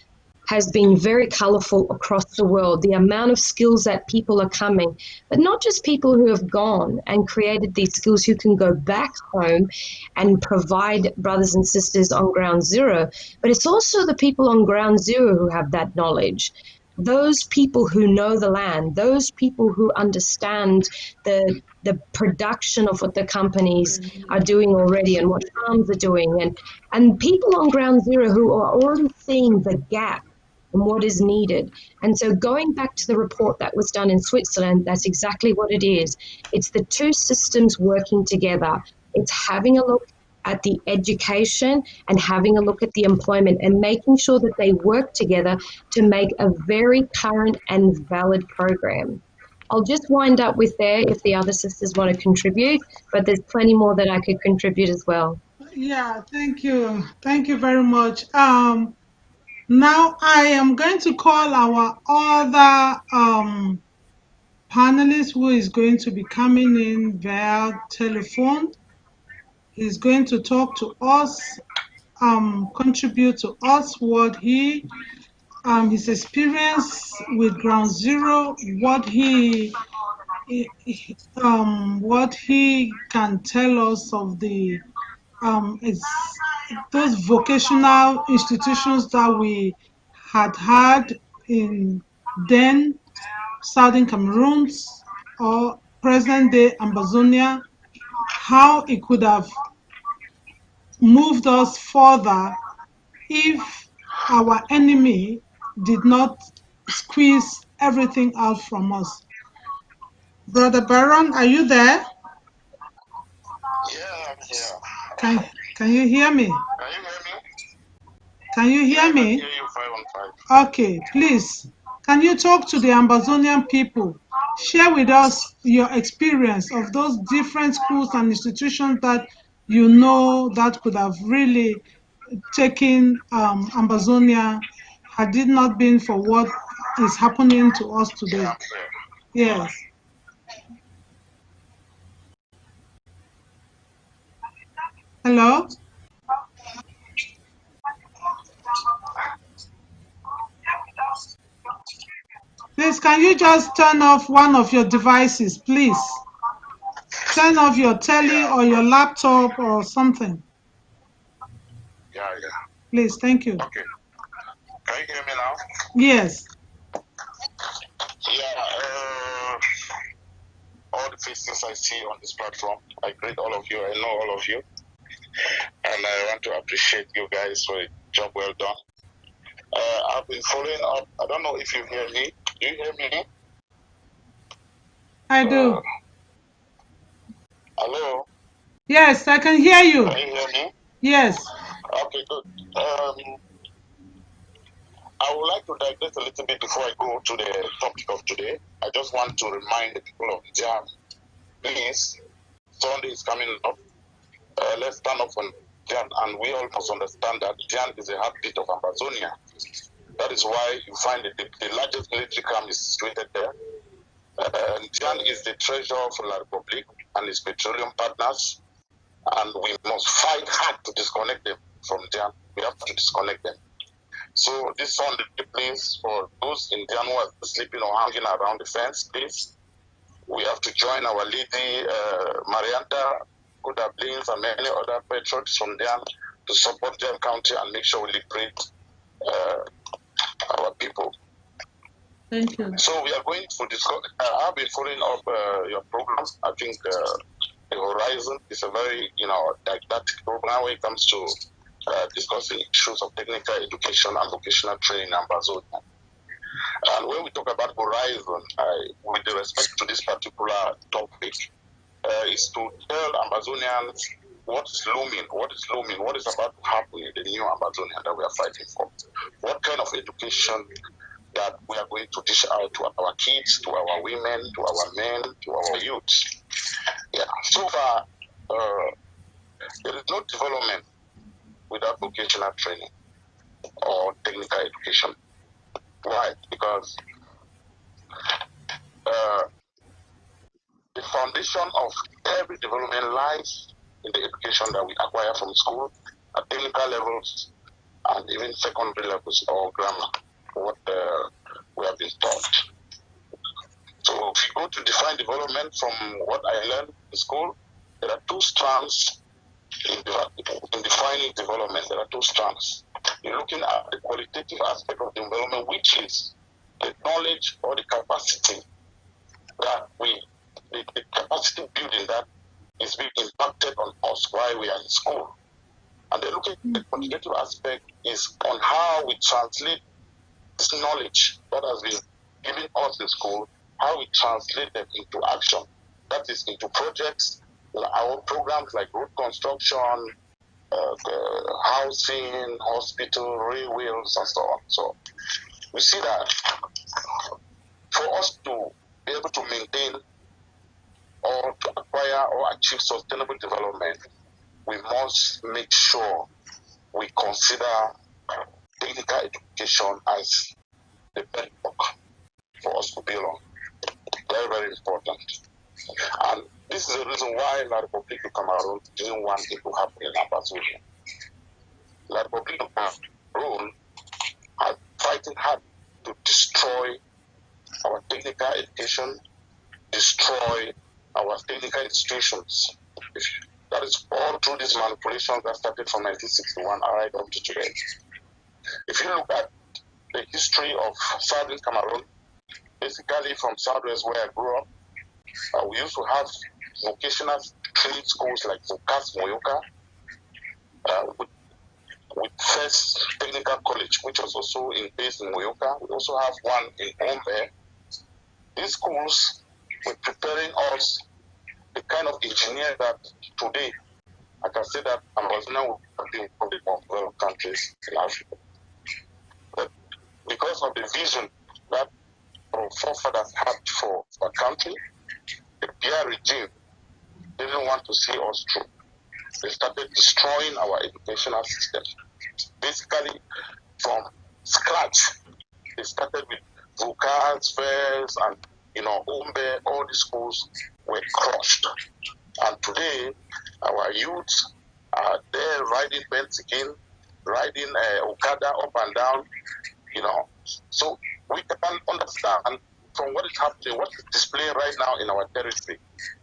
has been very colorful across the world, the amount of skills that people are coming, but not just people who have gone and created these skills who can go back home and provide brothers and sisters on ground zero, but it's also the people on ground zero who have that knowledge. Those people who know the land, those people who understand the production of what the companies are doing already and what farms are doing, and people on ground zero who are already seeing the gap and what is needed. And so going back to the report that was done in Switzerland, that's exactly what it is. It's the two systems working together. It's having a look at the education and having a look at the employment and making sure that they work together to make a very current and valid program. I'll just wind up with there if the other sisters want to contribute, but there's plenty more that I could contribute as well. Yeah, thank you. Thank you very much. Now I am going to call our other panelist who is going to be coming in via telephone. He's going to talk to us, contribute to us what his experience with Ground Zero, what he can tell us of the those vocational institutions that we had in then Southern Cameroon or present day Ambazonia, how it could have moved us further if our enemy did not squeeze everything out from us. Brother Baron, are you there? Yeah, I'm here. Can you hear me? Can you hear me? Can you hear me? I hear you 5 on 5. Okay, please. Can you talk to the Ambazonian people? Share with us your experience of those different schools and institutions that you know that could have really taken Ambazonia had it not been for what is happening to us today. Yes. Hello? Please, can you just turn off one of your devices, please? Turn off your telly or your laptop or something. Yeah. Please, thank you. Okay. Can you hear me now? Yes. Yeah. All the faces I see on this platform, I greet all of you. I know all of you. And I want to appreciate you guys for a job well done. I've been following up. I don't know if you hear me. Do you hear me? I do. Hello? Yes, I can hear you. Can you hear me? Yes. Okay, good. I would like to digress a little bit before I go to the topic of today. I just want to remind the people of Jam, please, Sunday is coming up. Let's stand up for Jan, and we all must understand that Jan is the heartbeat of Ambazonia. That is why you find the largest military camp is situated there. Jan is the treasurer for La Republic and its petroleum partners, and we must fight hard to disconnect them from Jan. We have to disconnect them. So this Sunday, please, for those in Jan who are sleeping or hanging around the fence, please, we have to join our lady, Marianta, Kudablins, and many other patriots from Jan to support Jan County and make sure we liberate our people. Thank you. So we are going to discuss. I've been following up your programs. I think the Horizon is a very, didactic program when it comes to discussing issues of technical education and vocational training in Ambazonia. And when we talk about Horizon, with the respect to this particular topic, is to tell Ambazonians what is looming, what is about to happen in the new Ambazonia that we are fighting for. What kind of education that we are going to dish out to our kids, to our women, to our men, to our youth. Yeah. So far, there is no development without vocational training or technical education. Why? Because the foundation of every development lies in the education that we acquire from school at technical levels and even secondary levels or grammar, what we have been taught. So if you go to define development from what I learned in school, there are two strands in defining development. There are two strands. You're looking at the qualitative aspect of development, which is the knowledge or the capacity that the capacity building that is being impacted on us while we are in school. And then looking at the quantitative aspect is on how we translate this knowledge that has been given us in school, how we translate them into action. That is into projects, our programs like road construction, housing, hospital, railways, and so on. So we see that for us to be able to maintain or to acquire or achieve sustainable development, we must make sure we consider technical education as the bedrock for us to build on. Very, very important. And this is the reason why La Republic of Cameroon didn't want it to happen in Ambazonia. La Republic of Cameroon are fighting hard to destroy our technical education, destroy our technical institutions. That is all through these manipulations that started from 1961 right up to today. If you look at the history of Southern Cameroon, basically from Southwest where I grew up, we used to have vocational training schools like Vocational, with first technical college, which was also based in Moyoka. We also have one in Ombe. These schools were preparing us the kind of engineer that today I can say that Ambazonia will be one of the most developed countries in Africa. But because of the vision that our forefathers had for our country, the Pierre regime didn't want to see us through. They started destroying our educational system. Basically, from scratch, they started with Vukas, fairs, and Umbe, all the schools were crushed. And today, our youth are there riding Benzigin, riding Okada up and down, So we can understand from what is happening, what is displaying right now in our territory,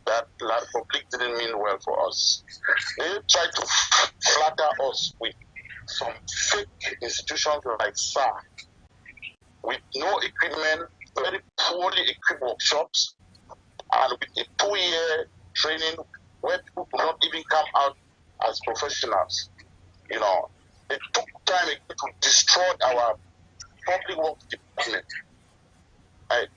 that La Republic didn't mean well for us. They tried to flatter us with some fake institutions like SAR, with no equipment, very poorly equipped workshops, and with a 2-year training where people could not even come out as professionals. They took time to destroy our public works department,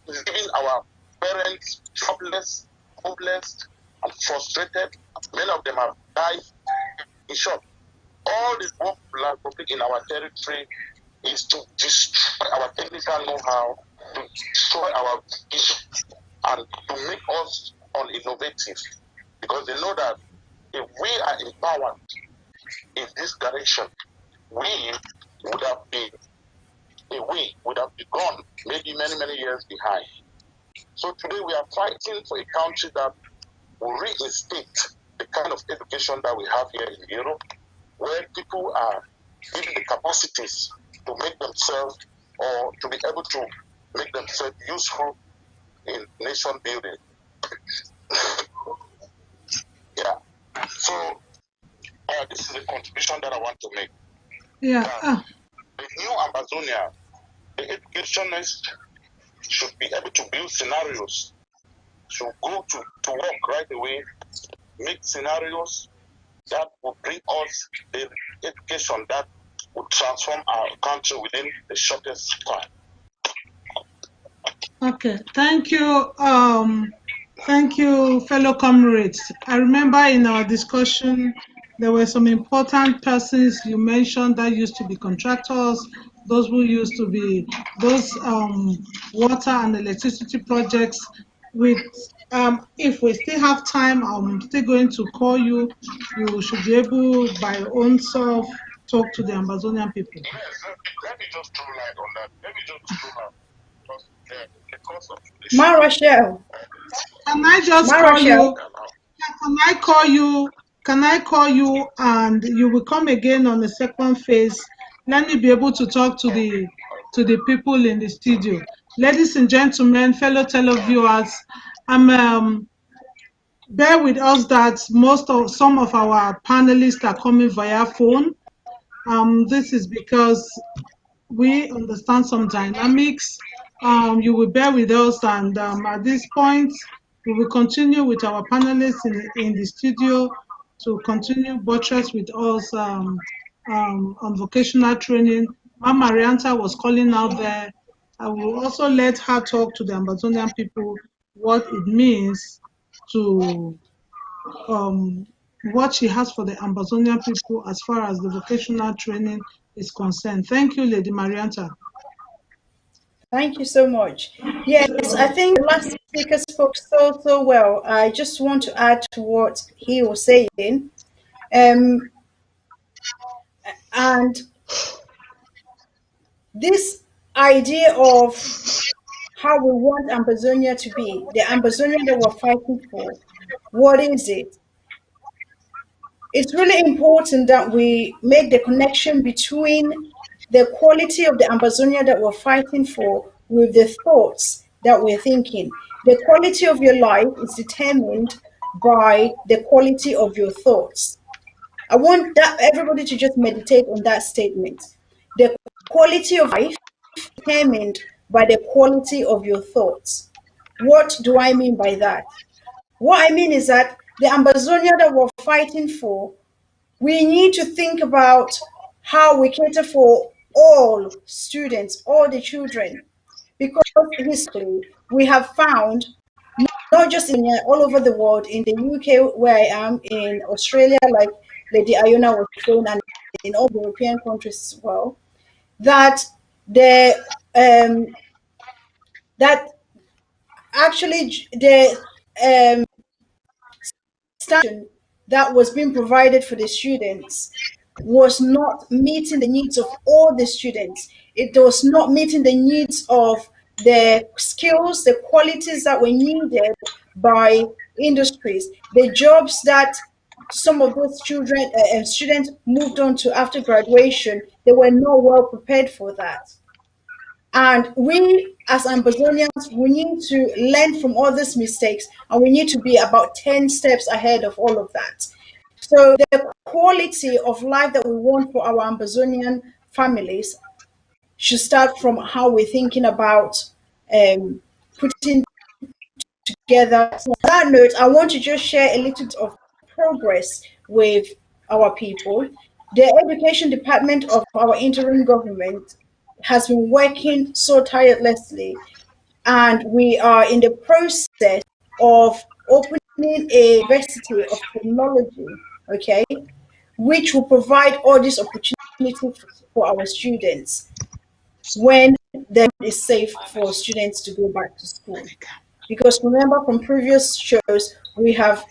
leaving our parents jobless, hopeless, and frustrated. Many of them have died. In short, all the work public in our territory is to destroy our technical know-how, to destroy our vision, and to make us uninnovative. Because they know that if we are empowered in this direction, we would have been gone maybe many years behind. So today we are fighting for a country that will reinstate the kind of education that we have here in Europe, where people are given the capacities to make themselves or to be able to make themselves useful in nation building. Yeah. So this is a contribution that I want to make. Yeah. The new Ambazonia, the educationists should be able to build scenarios, should go to work right away, make scenarios that will bring us the education that will transform our country within the shortest time. Okay, thank you. Thank you, fellow comrades. I remember in our discussion, there were some important persons you mentioned that used to be contractors, those who used to be those water and electricity projects. With if we still have time, I'm still going to call you. You should be able, by your own self, talk to the Ambazonian people. Yes, let me just throw light on that. Let me just throw light because the cause of the Marashel. Can I just call you? Can I call you? Can I call you and you will come again on the second phase? Let me be able to talk to the people in the studio. Ladies and gentlemen, fellow televiewers, bear with us that some of our panelists are coming via phone. This is because we understand some dynamics. You will bear with us, and at this point, we will continue with our panelists in the studio to continue buttress with us on vocational training. Mama Marianta was calling out there. I will also let her talk to the Amazonian people what it means to what she has for the Ambazonian people as far as the vocational training is concerned. Thank you, Lady Marianta. Thank you so much. Yes, I think the last speaker spoke so well. I just want to add to what he was saying. And this idea of how we want Ambazonia to be, the Ambazonia that we're fighting for, what is it? It's really important that we make the connection between the quality of the Ambazonia that we're fighting for with the thoughts that we're thinking. The quality of your life is determined by the quality of your thoughts. I want that everybody to just meditate on that statement. The quality of life is determined by the quality of your thoughts. What do I mean by that? What I mean is that the Ambazonia that we're fighting for, we need to think about how we cater for all students, all the children, because historically we have found, not just in all over the world, in the UK where I am, in Australia, like Lady Iona was saying, and in all European countries as well, that the that actually the standard that was being provided for the students was not meeting the needs of all the students. It was not meeting the needs of the skills, the qualities that were needed by industries, the jobs that some of those children and students moved on to after graduation. They were not well prepared for that. And we, as Ambazonians, we need to learn from all these mistakes, and we need to be about 10 steps ahead of all of that. So the quality of life that we want for our Ambazonian families should start from how we're thinking about putting together. So on that note, I want to just share a little bit of progress with our people. The education department of our interim government has been working so tirelessly, and we are in the process of opening a university of technology, okay, which will provide all these opportunities for our students when there is safe for students to go back to school. Because remember from previous shows, we have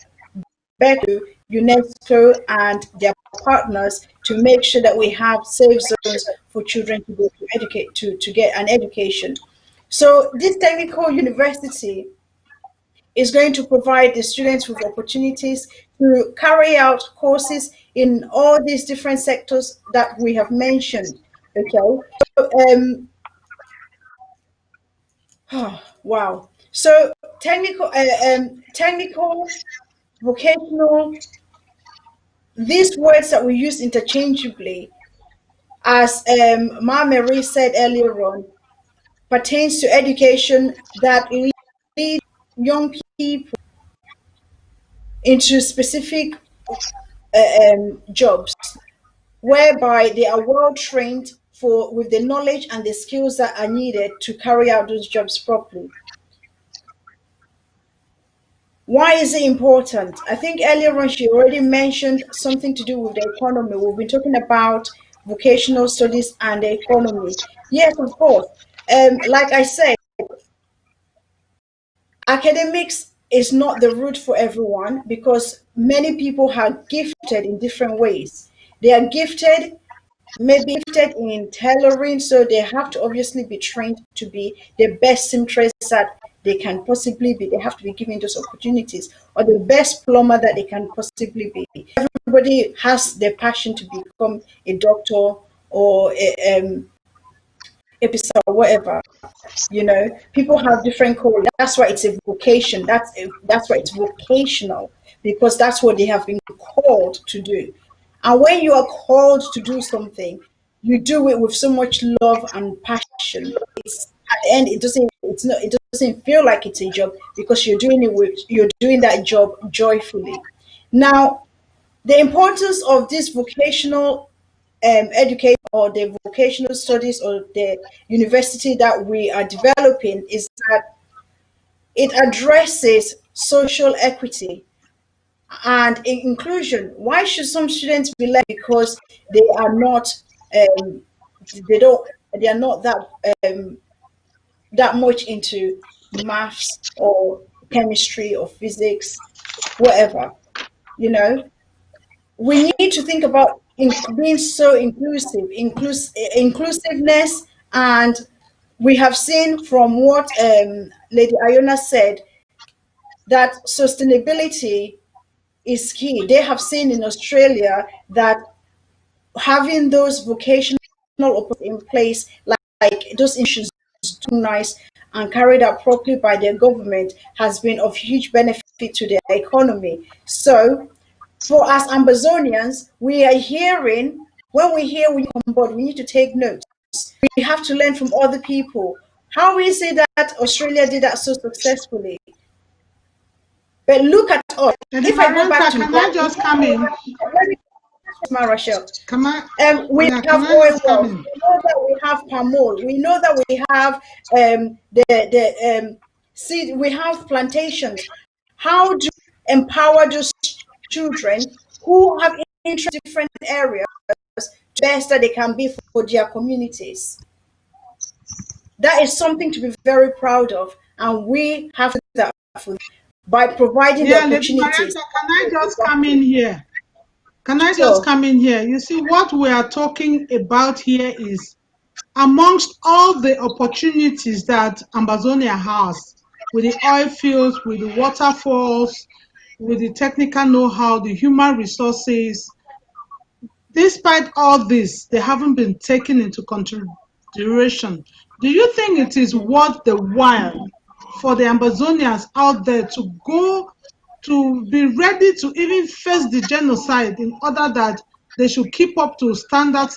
begged UNESCO and their partners to make sure that we have safe zones for children to go to educate to get an education. So this technical university is going to provide the students with opportunities to carry out courses in all these different sectors that we have mentioned. Okay, so wow. So technical, vocational, these words that we use interchangeably, as Ma Marie said earlier on, pertains to education that leads young people into specific jobs, whereby they are well trained for with the knowledge and the skills that are needed to carry out those jobs properly. Why is it important? I think earlier on she already mentioned something to do with the economy. We've been talking about vocational studies and the economy. Yes, of course. Like I said, academics is not the route for everyone because many people are gifted in different ways. They are gifted, maybe gifted in tailoring, so they have to obviously be trained to be the best seamstress that they can possibly be. They have to be given those opportunities, or the best plumber that they can possibly be. Everybody has the passion to become a doctor or a or whatever. You know, people have different calling. That's why it's a vocation. That's why it's vocational, because that's what they have been called to do. And when you are called to do something, you do it with so much love and passion. It's at the end, it doesn't feel like it's a job because you're doing that job joyfully. Now, the importance of this vocational education, or the vocational studies, or the university that we are developing, is that it addresses social equity and inclusion. Why should some students be left because they are not um, they are not that much into maths or chemistry or physics, whatever, you know? We need to think about being so inclusiveness, and we have seen from what Lady Iona said that sustainability is key. They have seen in Australia that having those vocational opportunities in place, like those issues too nice and carried out properly by their government, has been of huge benefit to their economy. So for us Ambazonians, we are hearing, when we hear we on board, we need to take notes. We have to learn from other people. How is it that Australia did that so successfully? But look at us. Lady If I go back Maranta, to can I just come in? let me Rochelle. Can I? We Yeah, can have I oil just come wells. in? We know that we have palm oil. We know that we have the seed. We have plantations. How do we empower those children who have interest in different areas to best that they can be for their communities? That is something to be very proud of, and we have to do that for, by providing the Yeah, Lady opportunities. Maranta, can I just come in here? Can I just Sure. come in here? You see, what we are talking about here is amongst all the opportunities that Ambazonia has, with the oil fields, with the waterfalls, with the technical know-how, the human resources, despite all this, they haven't been taken into consideration. Do you think it is worth the while for the Ambazonians out there to go to be ready to even face the genocide in order that they should keep up to standards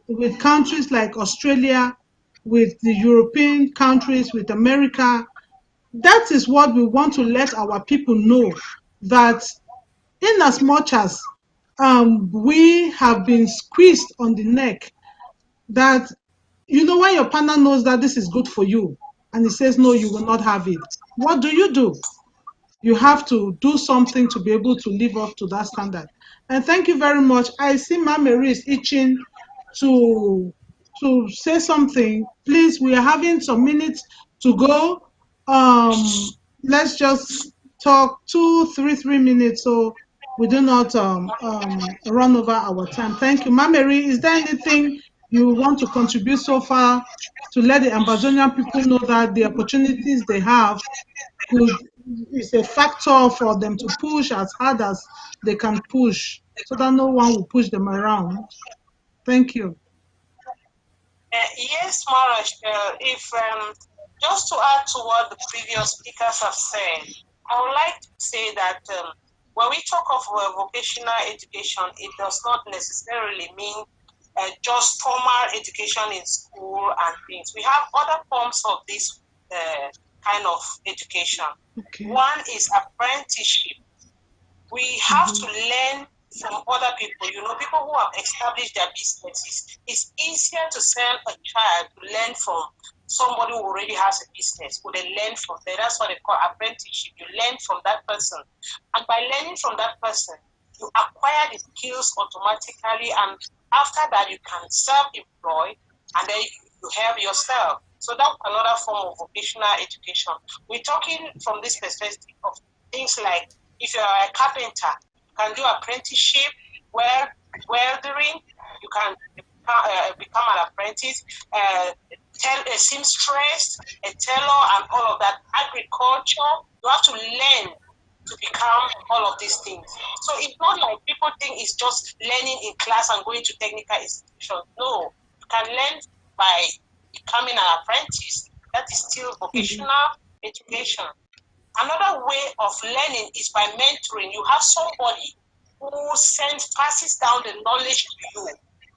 with countries like Australia, with the European countries, with America? That is what we want to let our people know, that in as much as we have been squeezed on the neck, that you know, when your partner knows that this is good for you and he says, no, you will not have it, what do? You have to do something to be able to live up to that standard. And thank you very much. I see Ma Mary is itching to say something. Please, we are having some minutes to go. Let's just talk 3 minutes so we do not run over our time. Thank you. Ma Mary, is there anything you want to contribute so far to let the Ambazonian people know that the opportunities they have could is a factor for them to push as hard as they can push so that no one will push them around? Thank you. Yes, Maraj, if just to add to what the previous speakers have said, I would like to say that when we talk of vocational education, it does not necessarily mean just formal education in school and things. We have other forms of this kind of education. Okay. One is apprenticeship. We have to learn from other people, people who have established their businesses. It's easier to send a child to learn from somebody who already has a business, who they learn from there. That's what they call apprenticeship. You learn from that person. And by learning from that person, you acquire the skills automatically. And after that, you can self-employ and then you help yourself. So that's another form of vocational education. We're talking from this perspective of things like if you're a carpenter, you can do apprenticeship, welding, you can become an apprentice, a seamstress, a tailor, and all of that. Agriculture, you have to learn to become all of these things. So it's not like people think it's just learning in class and going to technical institutions. No, you can learn by becoming an apprentice. That is still vocational education. Another way of learning is by mentoring. You have somebody who passes down the knowledge to you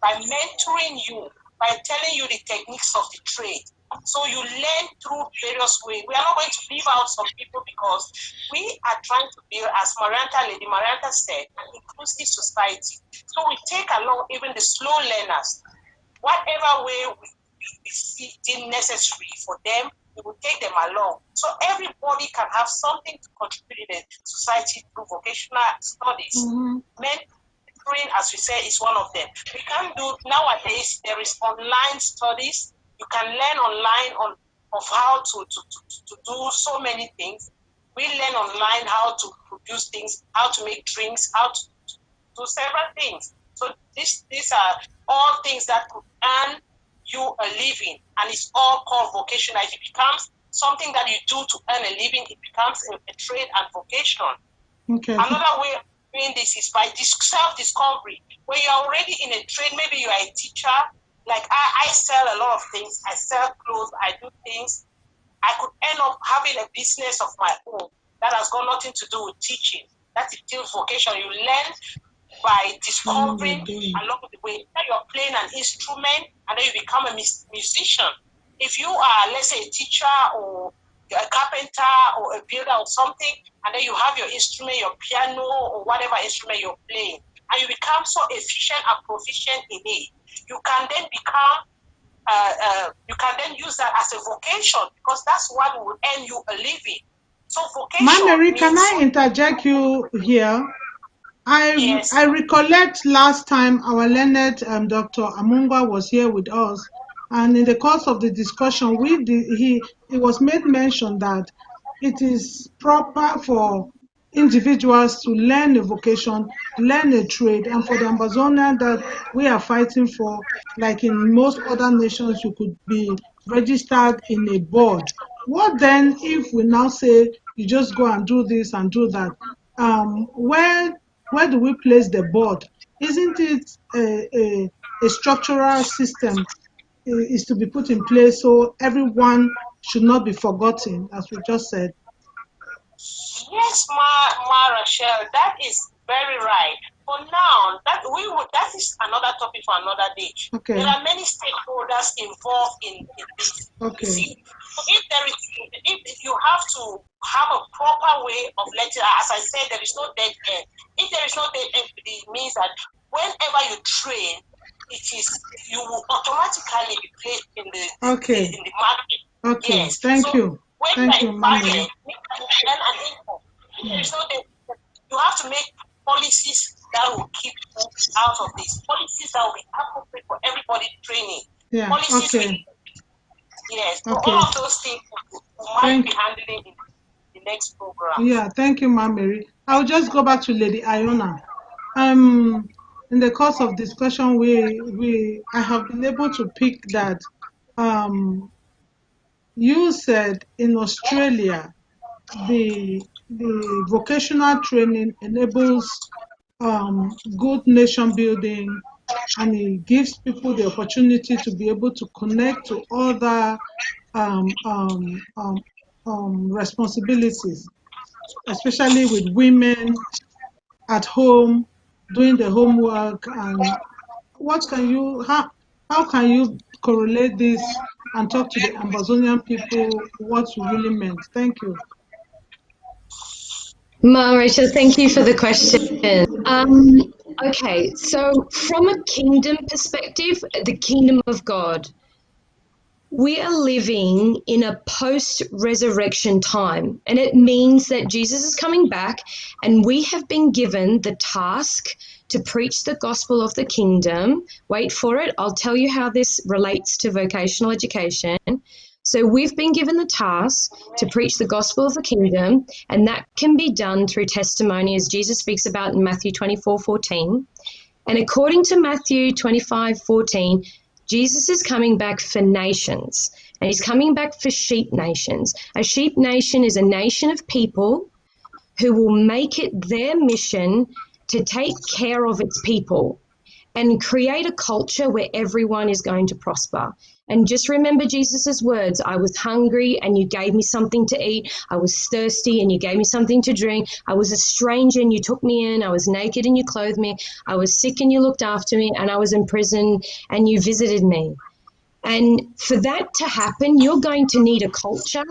by mentoring you, by telling you the techniques of the trade. So you learn through various ways. We are not going to leave out some people because we are trying to build, as Lady Marianta said, an inclusive society. So we take along even the slow learners. Whatever way we see deem necessary for them, we will take them along. So everybody can have something to contribute in the society through vocational studies. Mentoring, as we say, is one of them. We can do, nowadays, there is online studies. You can learn online of how to do so many things. We learn online how to produce things, how to make drinks, how to do several things. So these are all things that could earn you a living, and it's all called vocational. If it becomes something that you do to earn a living, it becomes a trade and vocation. Okay. Another way of doing this is by self-discovery. When you're already in a trade, maybe you are a teacher, like I sell a lot of things. I sell clothes, I do things. I could end up having a business of my own that has got nothing to do with teaching. That is still vocation. You learn by discovering along the way. Now you're playing an instrument and then you become a musician. If you are, let's say, a teacher or you're a carpenter or a builder or something, and then you have your instrument, your piano or whatever instrument you're playing, and you become so efficient and proficient in it, you can then become you can then use that as a vocation because that's what will earn you a living. So vocation. Mary, can I interject you here? Yes. I recollect last time our learned Dr. Amungwa was here with us, and in the course of the discussion, it was made mention that it is proper for individuals to learn a vocation, learn a trade, and for the Ambazonia that we are fighting for, like in most other nations, you could be registered in a board. What then if we now say you just go and do this and do that? Where do we place the board? Isn't it a structural system is to be put in place so everyone should not be forgotten, as we just said? Yes, Ma Rachel, that is very right. For now, that is another topic for another day. Okay. There are many stakeholders involved in this. Okay. You see, so if you have to have a proper way of letting, as I said, there is no dead end. If there is no dead end, it means that whenever you train, it is, you will automatically be placed in the Okay. in the market. Okay. Yes. Thank So you. when Thank you you, are Mama. invited, you can earn an income. So you have to make policies that will keep people out of this. Policies that will be appropriate for everybody training. Yeah. Policies Okay. with, yes. So Okay. all of those things we might be handling in the next program. Yeah, thank you, Ma'am Mary. I'll just go back to Lady Iona. In the course of discussion, I have been able to pick that you said in Australia the vocational training enables good nation building, and it gives people the opportunity to be able to connect to other responsibilities, especially with women at home doing the homework. And how can you correlate this and talk to the Ambazonian people what you really meant? Thank you. Rachel, thank you for the question. Okay, so from a kingdom perspective, the kingdom of God, we are living in a post resurrection time, and it means that Jesus is coming back, and we have been given the task to preach the gospel of the kingdom. Wait for it, I'll tell you how this relates to vocational education. So, we've been given the task to preach the gospel of the kingdom, and that can be done through testimony, as Jesus speaks about in Matthew 24:14. And according to Matthew 25:14, Jesus is coming back for nations, and he's coming back for sheep nations. A sheep nation is a nation of people who will make it their mission to take care of its people and create a culture where everyone is going to prosper. And just remember Jesus' words, I was hungry and you gave me something to eat. I was thirsty and you gave me something to drink. I was a stranger and you took me in. I was naked and you clothed me. I was sick and you looked after me. And I was in prison and you visited me. And for that to happen, you're going to need a culture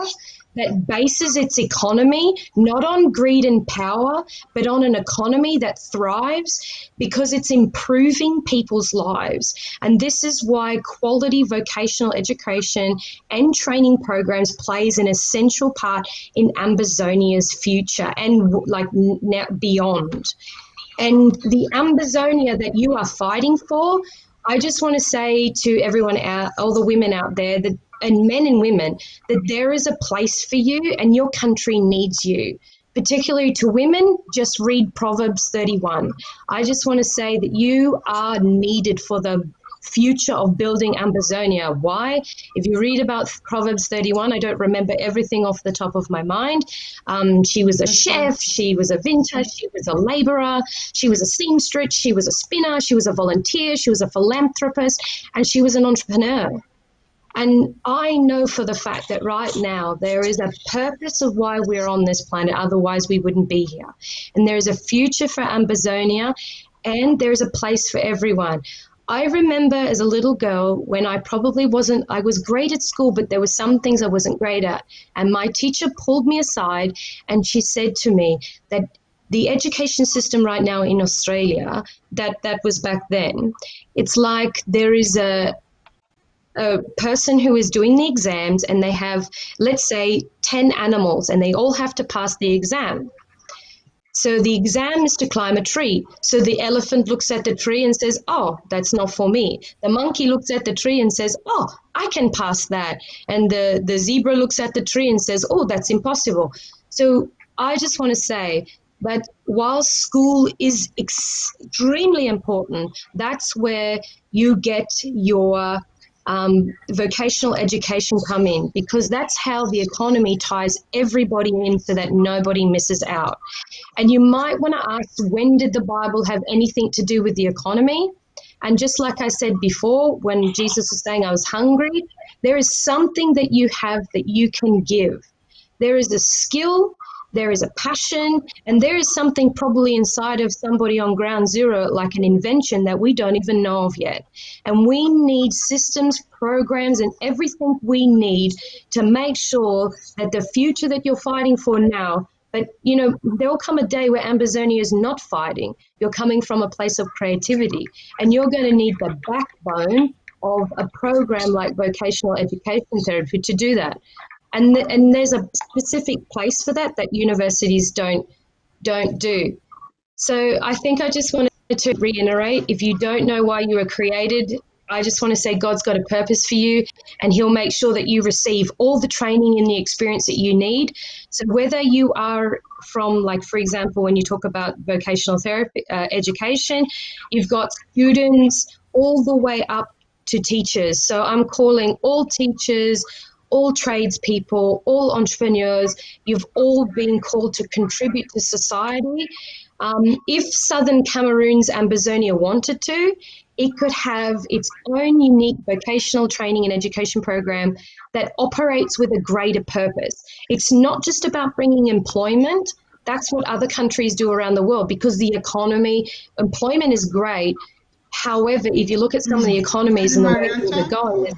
that bases its economy not on greed and power, but on an economy that thrives because it's improving people's lives. And this is why quality vocational education and training programs plays an essential part in Ambazonia's future and like now beyond. And the Ambazonia that you are fighting for, I just want to say to everyone out, all the women out there, that, and men and women, that there is a place for you and your country needs you. Particularly to women, just read Proverbs 31. I just want to say that you are needed for the future of building Ambazonia. Why? If you read about Proverbs 31, I don't remember everything off the top of my mind. She was a chef, she was a vintner, she was a laborer, she was a seamstress, she was a spinner, she was a volunteer, she was a philanthropist, and she was an entrepreneur. And I know for the fact that right now there is a purpose of why we're on this planet, otherwise we wouldn't be here. And there is a future for Ambazonia, and there is a place for everyone. I remember as a little girl when I was great at school, but there were some things I wasn't great at. And my teacher pulled me aside and she said to me that the education system right now in Australia, that was back then, it's like there is a person who is doing the exams and they have, let's say, 10 animals and they all have to pass the exam. So the exam is to climb a tree. So the elephant looks at the tree and says, oh, that's not for me. The monkey looks at the tree and says, oh, I can pass that. And the zebra looks at the tree and says, oh, that's impossible. So I just want to say that while school is extremely important, that's where you get your vocational education come in, because that's how the economy ties everybody in so that nobody misses out. And you might want to ask, when did the Bible have anything to do with the economy? And just like I said before, when Jesus was saying, I was hungry, there is something that you have that you can give. There is a skill, there is a passion, and there is something probably inside of somebody on ground zero, like an invention that we don't even know of yet. And we need systems, programs, and everything we need to make sure that the future that you're fighting for now But, you know, there will come a day where Ambazonia is not fighting. You're coming from a place of creativity, and you're going to need the backbone of a program like vocational education therapy to do that. And there's a specific place for that universities don't do. So I think I just wanted to reiterate, if you don't know why you were created, I just want to say God's got a purpose for you, and he'll make sure that you receive all the training and the experience that you need. So whether you are from, like, for example, when you talk about vocational therapy education, you've got students all the way up to teachers. So I'm calling all teachers, all tradespeople, all entrepreneurs. You've all been called to contribute to society. If Southern Cameroon's Ambazonia wanted to, it could have its own unique vocational training and education program that operates with a greater purpose. It's not just about bringing employment. That's what other countries do around the world, because the employment is great. However, if you look at some of the economies and the way things are going, there's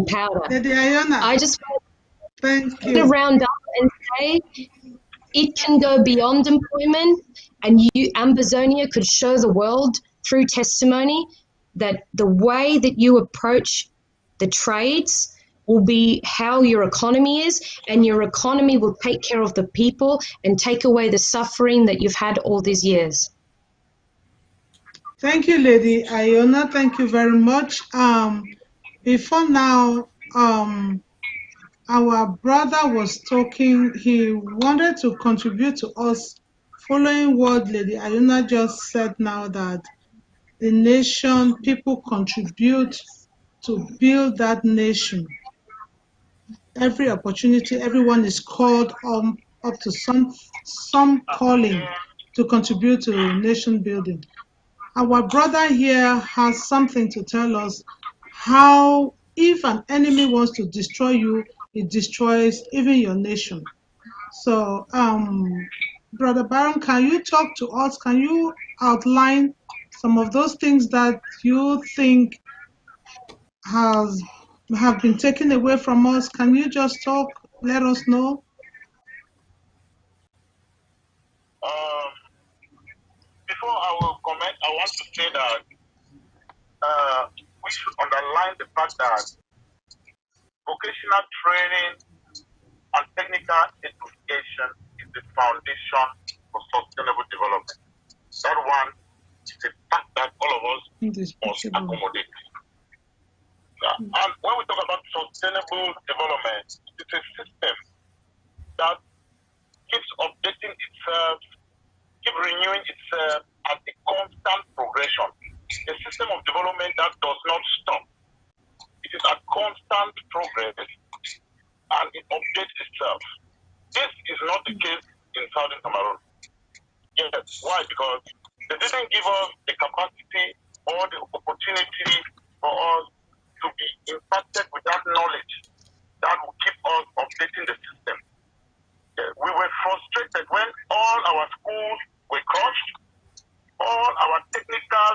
powder. I just want to round up and say it can go beyond employment, and Ambazonia could show the world through testimony that the way that you approach the trades will be how your economy is, and your economy will take care of the people and take away the suffering that you've had all these years. Thank you, Lady Iona. Thank you very much. Before now, our brother was talking. He wanted to contribute to us, following what Lady Iona just said now, that the nation, people contribute to build that nation. Every opportunity, everyone is called up to some calling to contribute to nation building. Our brother here has something to tell us, how if an enemy wants to destroy you, it destroys even your nation. So, Brother Baron, can you talk to us? Can you outline some of those things that you think have been taken away from us? Can you just talk, let us know? Before I will comment, I want to say that we should underline the fact that vocational training and technical education is the foundation for sustainable development. That one is a fact that all of us must accommodate. And when we talk about sustainable development, it's a system that keeps updating itself, keep renewing itself at a constant progression. A system of development that does not stop. It is a constant progress, and it updates itself. This is not the case in Southern Cameroon. Yes. Why? Because they didn't give us the capacity or the opportunity for us to be impacted with that knowledge that will keep us updating the system. We were frustrated when all our schools were crushed, all our technical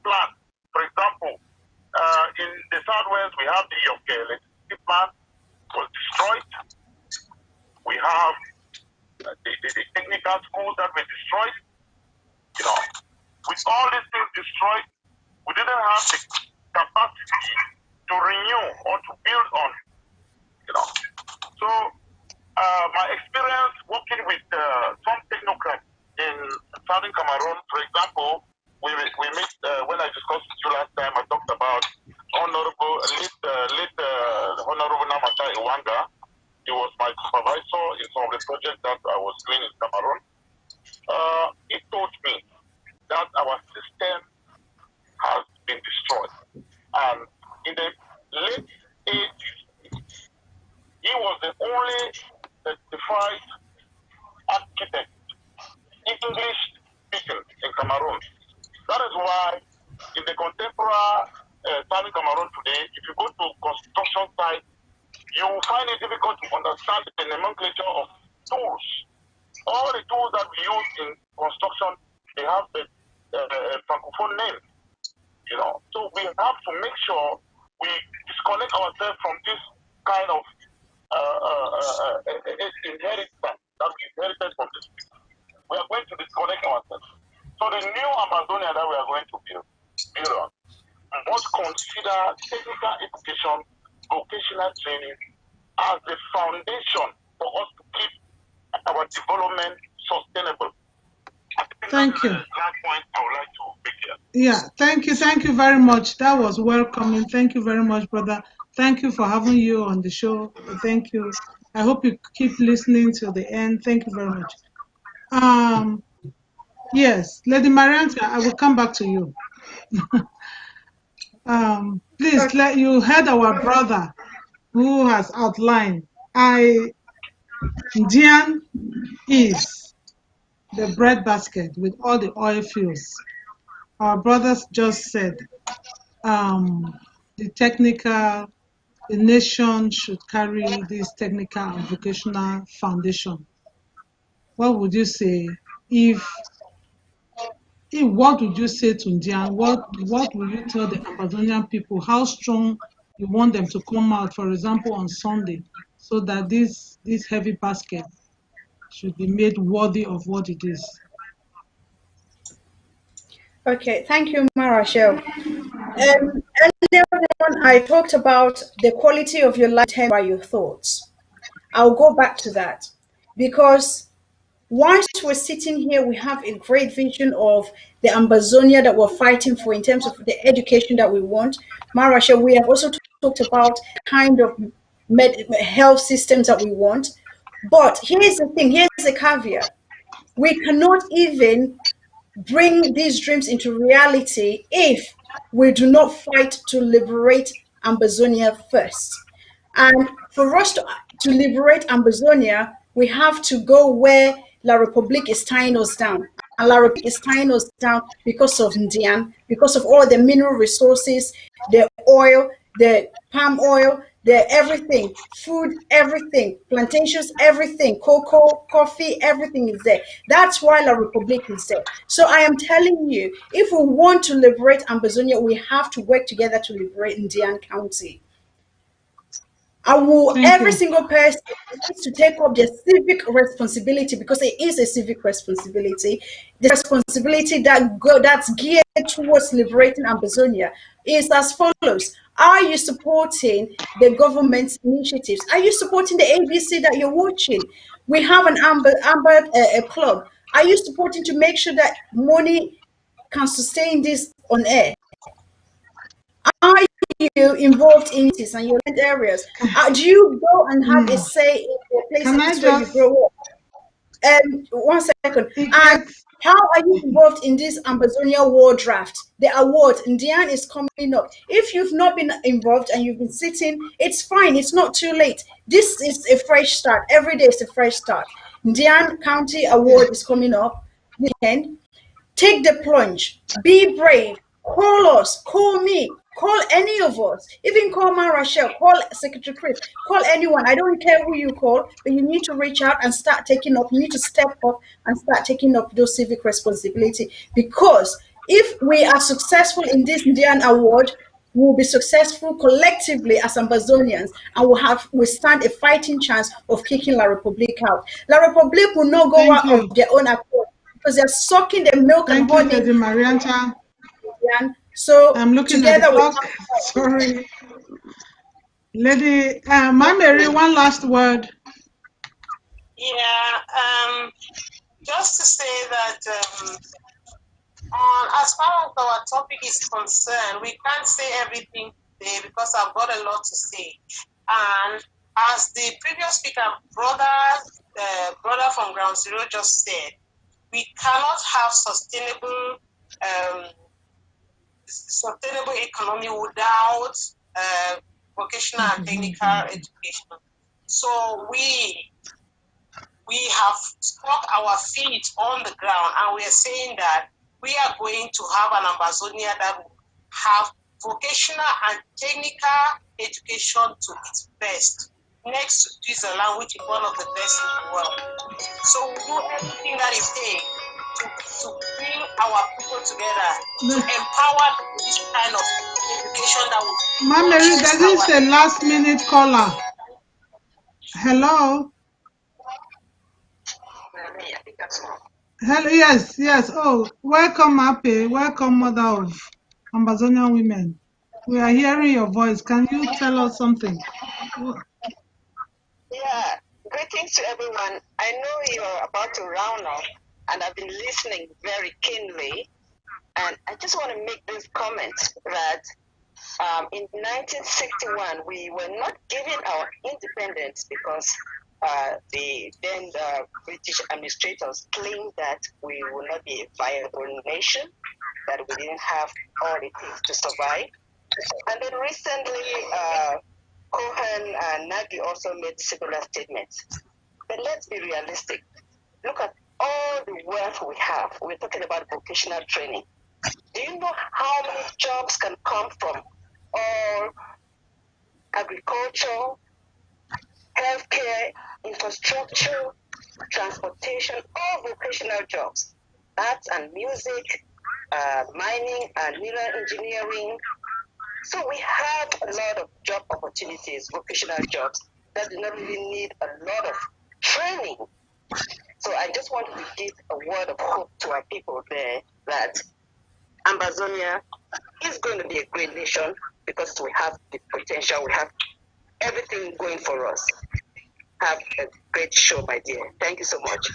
plans. For example, in the Southwest, we have the Yoke electricity plant was destroyed. We have the technical schools that were destroyed. You know, with all these things destroyed, we didn't have the capacity to renew or to build on. You know, so my experience working with some technocrats in Southern Cameroon, for example, we meet when I discussed with you last time. I talked about late Honorable Namata Iwanga. He was my supervisor in some of the projects that I was doing in Cameroon. He told me that our system has been destroyed. And in the late 80s, he was the only certified architect, English speaking in Cameroon. That is why in the contemporary Southern Cameroon today, if you go to construction site, you will find it difficult to understand the nomenclature of tools. All the tools that we use in construction, they have the francophone name. You know, so we have to make sure we disconnect ourselves from this kind of inheritance that we inherited from So the new Amazonia that we are going to build on must consider technical education, vocational training as the foundation for us to keep our development sustainable. Thank you. That's the point I would like to make here. Yeah, thank you very much. That was welcoming. Thank you very much, brother. Thank you for having you on the show. Thank you. I hope you keep listening till the end. Thank you very much. Yes, Lady Marianta, I will come back to you. Please, you heard our brother who has outlined. Indian is the breadbasket with all the oil fields. Our brothers just said the nation should carry this technical and vocational foundation. What would you say what would you say to Indian? What will you tell the Amazonian people? How strong you want them to come out, for example, on Sunday, so that this heavy basket should be made worthy of what it is? Okay, thank you, Marashel. Earlier on, I talked about the quality of your life by your thoughts. I'll go back to that because once we're sitting here, we have a great vision of the Ambazonia that we're fighting for in terms of the education that we want. Marasha, we have also talked about kind of health systems that we want. But here's the thing, here's the caveat. We cannot even bring these dreams into reality if we do not fight to liberate Ambazonia first. And for us to liberate Ambazonia, we have to go where La Republique is tying us down. And La Republique is tying us down because of Ndian, because of all the mineral resources, the oil, the palm oil, the everything, food, everything, plantations, everything, cocoa, coffee, everything is there. That's why La Republique is there. So I am telling you, if we want to liberate Ambazonia, we have to work together to liberate Ndian County. Every single person needs to take up their civic responsibility because it is a civic responsibility. The responsibility that's geared towards liberating Ambazonia is as follows. Are you supporting the government's initiatives? Are you supporting the ABC that you're watching? We have an Amber club. Are you supporting to make sure that money can sustain this on air? Are you involved in this and your land areas? Do you go and have a say in the places where you grow up? 1 second. And how are you involved in this Ambazonia War Draft? The award, Ndian is coming up. If you've not been involved and you've been sitting, it's fine. It's not too late. This is a fresh start. Every day is a fresh start. Ndian County Award is coming up. Take the plunge. Be brave. Call us. Call me. Call any of us. Even call Rachel. Call Secretary Chris. Call anyone. I don't care who you call, but you need to reach out and start taking up. You need to step up and start taking up those civic responsibility. Because if we are successful in this Indian award, we'll be successful collectively as Ambazonians, and we'll stand a fighting chance of kicking La Republique out. La Republique will not go out of their own accord because they're sucking the milk and honey. Thank you, Lady Marianta. So I'm looking at the clock. Sorry. Lady Mary, one last word. Yeah, just to say that as far as our topic is concerned, we can't say everything today because I've got a lot to say. And as the previous speaker, brother from Ground Zero just said, we cannot have sustainable economy without vocational and technical education. So we have stuck our feet on the ground, and we are saying that we are going to have an Ambazonia that will have vocational and technical education to its best, next to Switzerland, which is one of the best in the world. So we do everything that it takes to bring our people together, to empower this kind of education that will... Mary, that is a last minute caller. Hello? I think that's all. Hello, yes, yes. Oh, welcome, Happy. Welcome, mother of Ambazonian women. We are hearing your voice. Can you tell us something? Yeah, greetings to everyone. I know you're about to round up, and I've been listening very keenly. And I just want to make this comment that in 1961, we were not given our independence because the then British administrators claimed that we will not be a viable nation, that we didn't have all it takes to survive. And then recently, Cohen and Nagy also made similar statements. But let's be realistic. Look at all the wealth we have. We're talking about vocational training. Do you know how many jobs can come from all agriculture, healthcare, infrastructure, transportation, all vocational jobs? Arts and music, mining and mineral engineering. So we have a lot of job opportunities, vocational jobs, that do not really need a lot of training. So I just wanted to give a word of hope to our people there that Ambazonia is going to be a great nation because we have the potential, we have everything going for us. Have a great show, my dear. Thank you so much.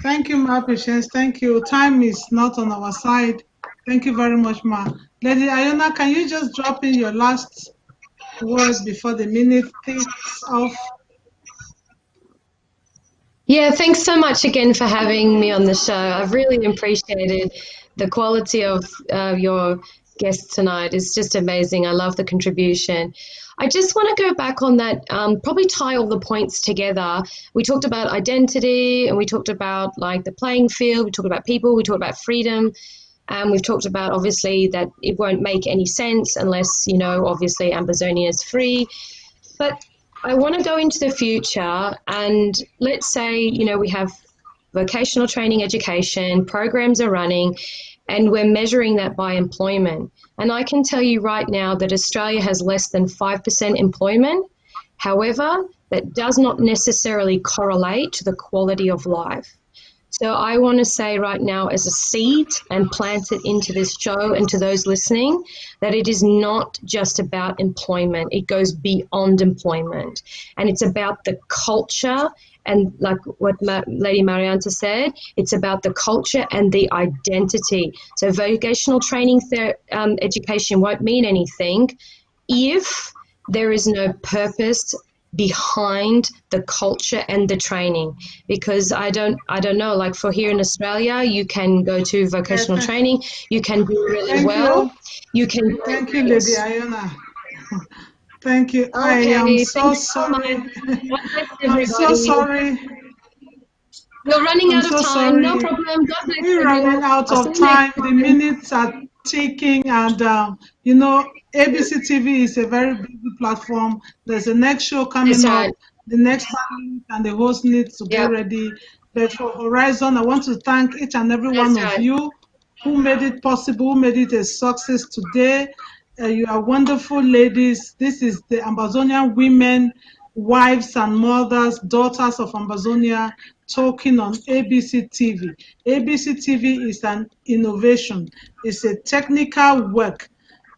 Thank you, Ma Patience. Thank you. Time is not on our side. Thank you very much, Ma. Lady Iona, can you just drop in your last word before the minute ticks off? Yeah, thanks so much again for having me on the show. I've really appreciated the quality of your guests tonight. It's just amazing. I love the contribution. I just want to go back on that, probably tie all the points together. We talked about identity and we talked about like the playing field, we talked about people, we talked about freedom, and we've talked about obviously that it won't make any sense unless, you know, obviously Ambazonia is free. But I want to go into the future and let's say, you know, we have vocational training education, programs are running, and we're measuring that by employment. And I can tell you right now that Australia has less than 5% employment. However, that does not necessarily correlate to the quality of life. So I want to say right now as a seed and plant it into this show and to those listening that it is not just about employment. It goes beyond employment. And it's about the culture and like what Lady Marianta said, it's about the culture and the identity. So vocational training education won't mean anything if there is no purpose behind the culture and the training, because I don't know, like for here in Australia you can go to vocational training, you can do really well, you can Thank you, Lady Iona. Thank you. I am okay, so thank you so sorry. much. God bless I'm so everybody. sorry. We're running I'm out of so time, no sorry. problem. God bless We're everyone. running out I'll see of you next time. The time. minutes are ticking, and you know, ABC TV is a very busy platform. There's a next show That's coming up. right. The next panelist and the host needs to get Yep, ready. But for Horizon, I want to thank each and every one that's of right. you who made it possible, who made it a success today. You are wonderful ladies. This is the Ambazonian women, wives and mothers, daughters of Ambazonia, talking on ABC TV. ABC TV is an innovation, it's a technical work,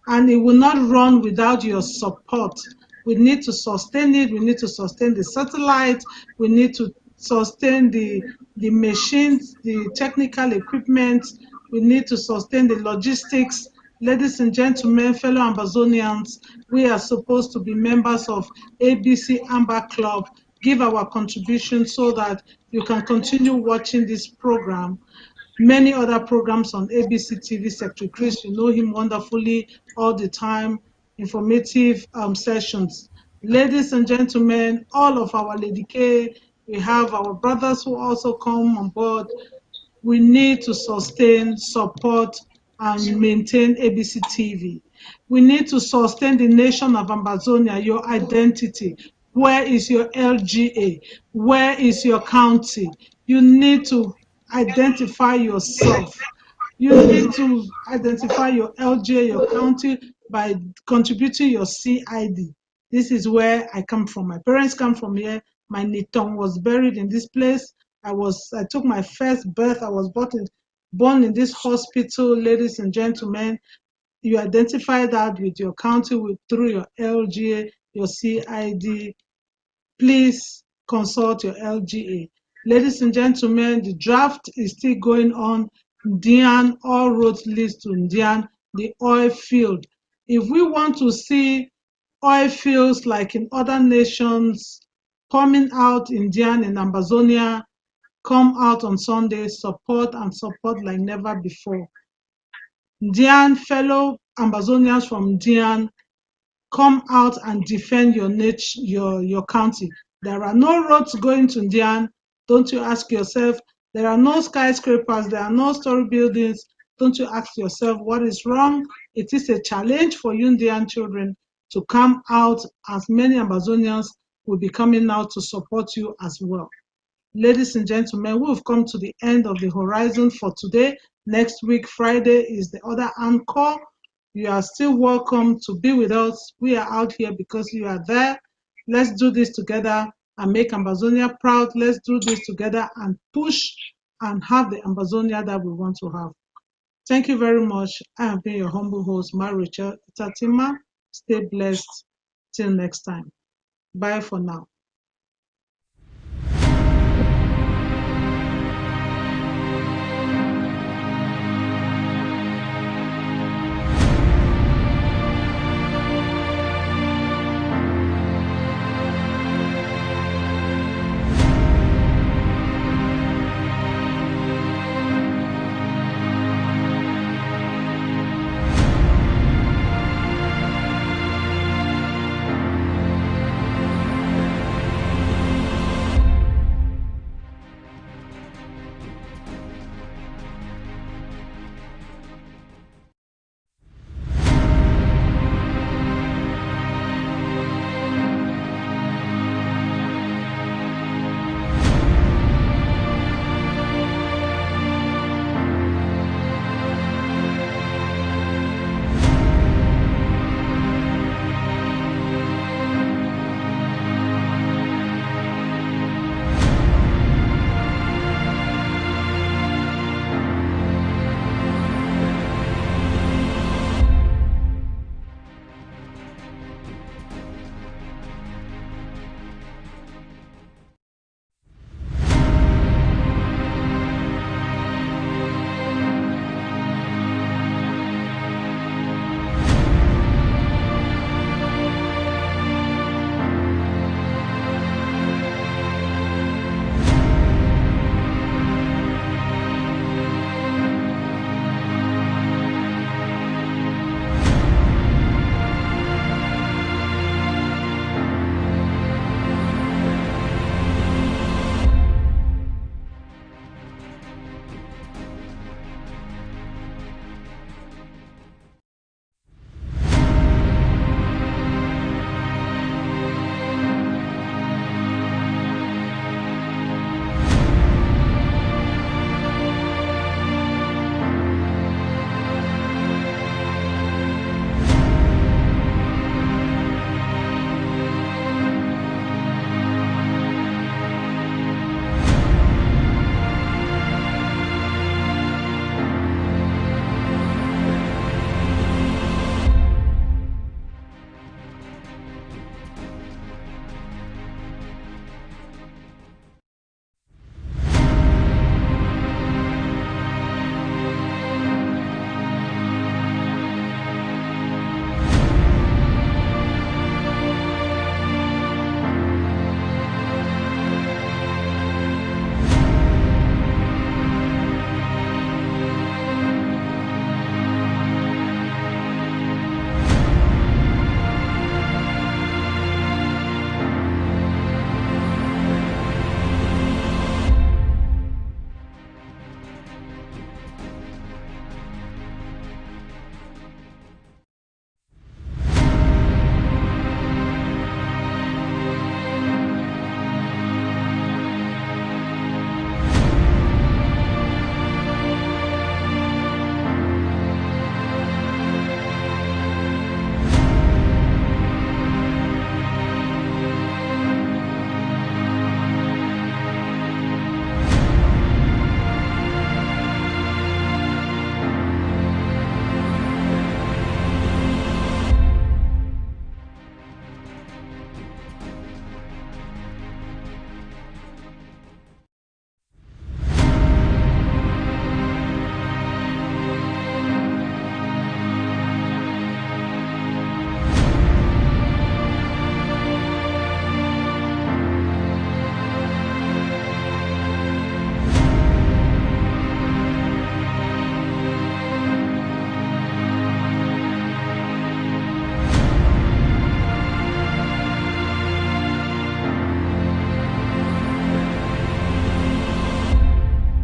and it will not run without your support. We need to sustain it, we need to sustain the satellite, we need to sustain the machines, the technical equipment, we need to sustain the logistics. Ladies and gentlemen, fellow Ambazonians, we are supposed to be members of ABC Amber Club. Give our contribution so that you can continue watching this program. Many other programs on ABC TV. Secretary Chris, you know him wonderfully all the time, informative sessions. Ladies and gentlemen, all of our Lady K, we have our brothers who also come on board. We need to sustain, support, and maintain ABC TV. We need to sustain the nation of Ambazonia, your identity. Where is your LGA? Where is your county? You need to identify yourself. You need to identify your LGA, your county, by contributing your CID. This is where I come from. My parents come from here. My Nitong was buried in this place. I took my first birth. I was born in this hospital, ladies and gentlemen. You identify that with your county through your LGA, your CID. Please consult your LGA. Ladies and gentlemen, the draft is still going on. Ndian, all roads lead to Ndian, the oil field. If we want to see oil fields like in other nations coming out in Ndian in Ambazonia, come out on Sunday, support and support like never before. Ndian, fellow Ambazonians from Ndian, come out and defend your county. There are no roads going to Ndian. Don't you ask yourself? There are no skyscrapers. There are no story buildings. Don't you ask yourself what is wrong? It is a challenge for you Ndian children to come out. As many Ambazonians will be coming out to support you as well. Ladies and gentlemen, we've come to the end of the horizon for today. Next week, Friday, is the other encore. You are still welcome to be with us. We are out here because you are there. Let's do this together and make Ambazonia proud. Let's do this together and push and have the Ambazonia that we want to have. Thank you very much. I have been your humble host, Maricha Tatima. Stay blessed. Till next time. Bye for now.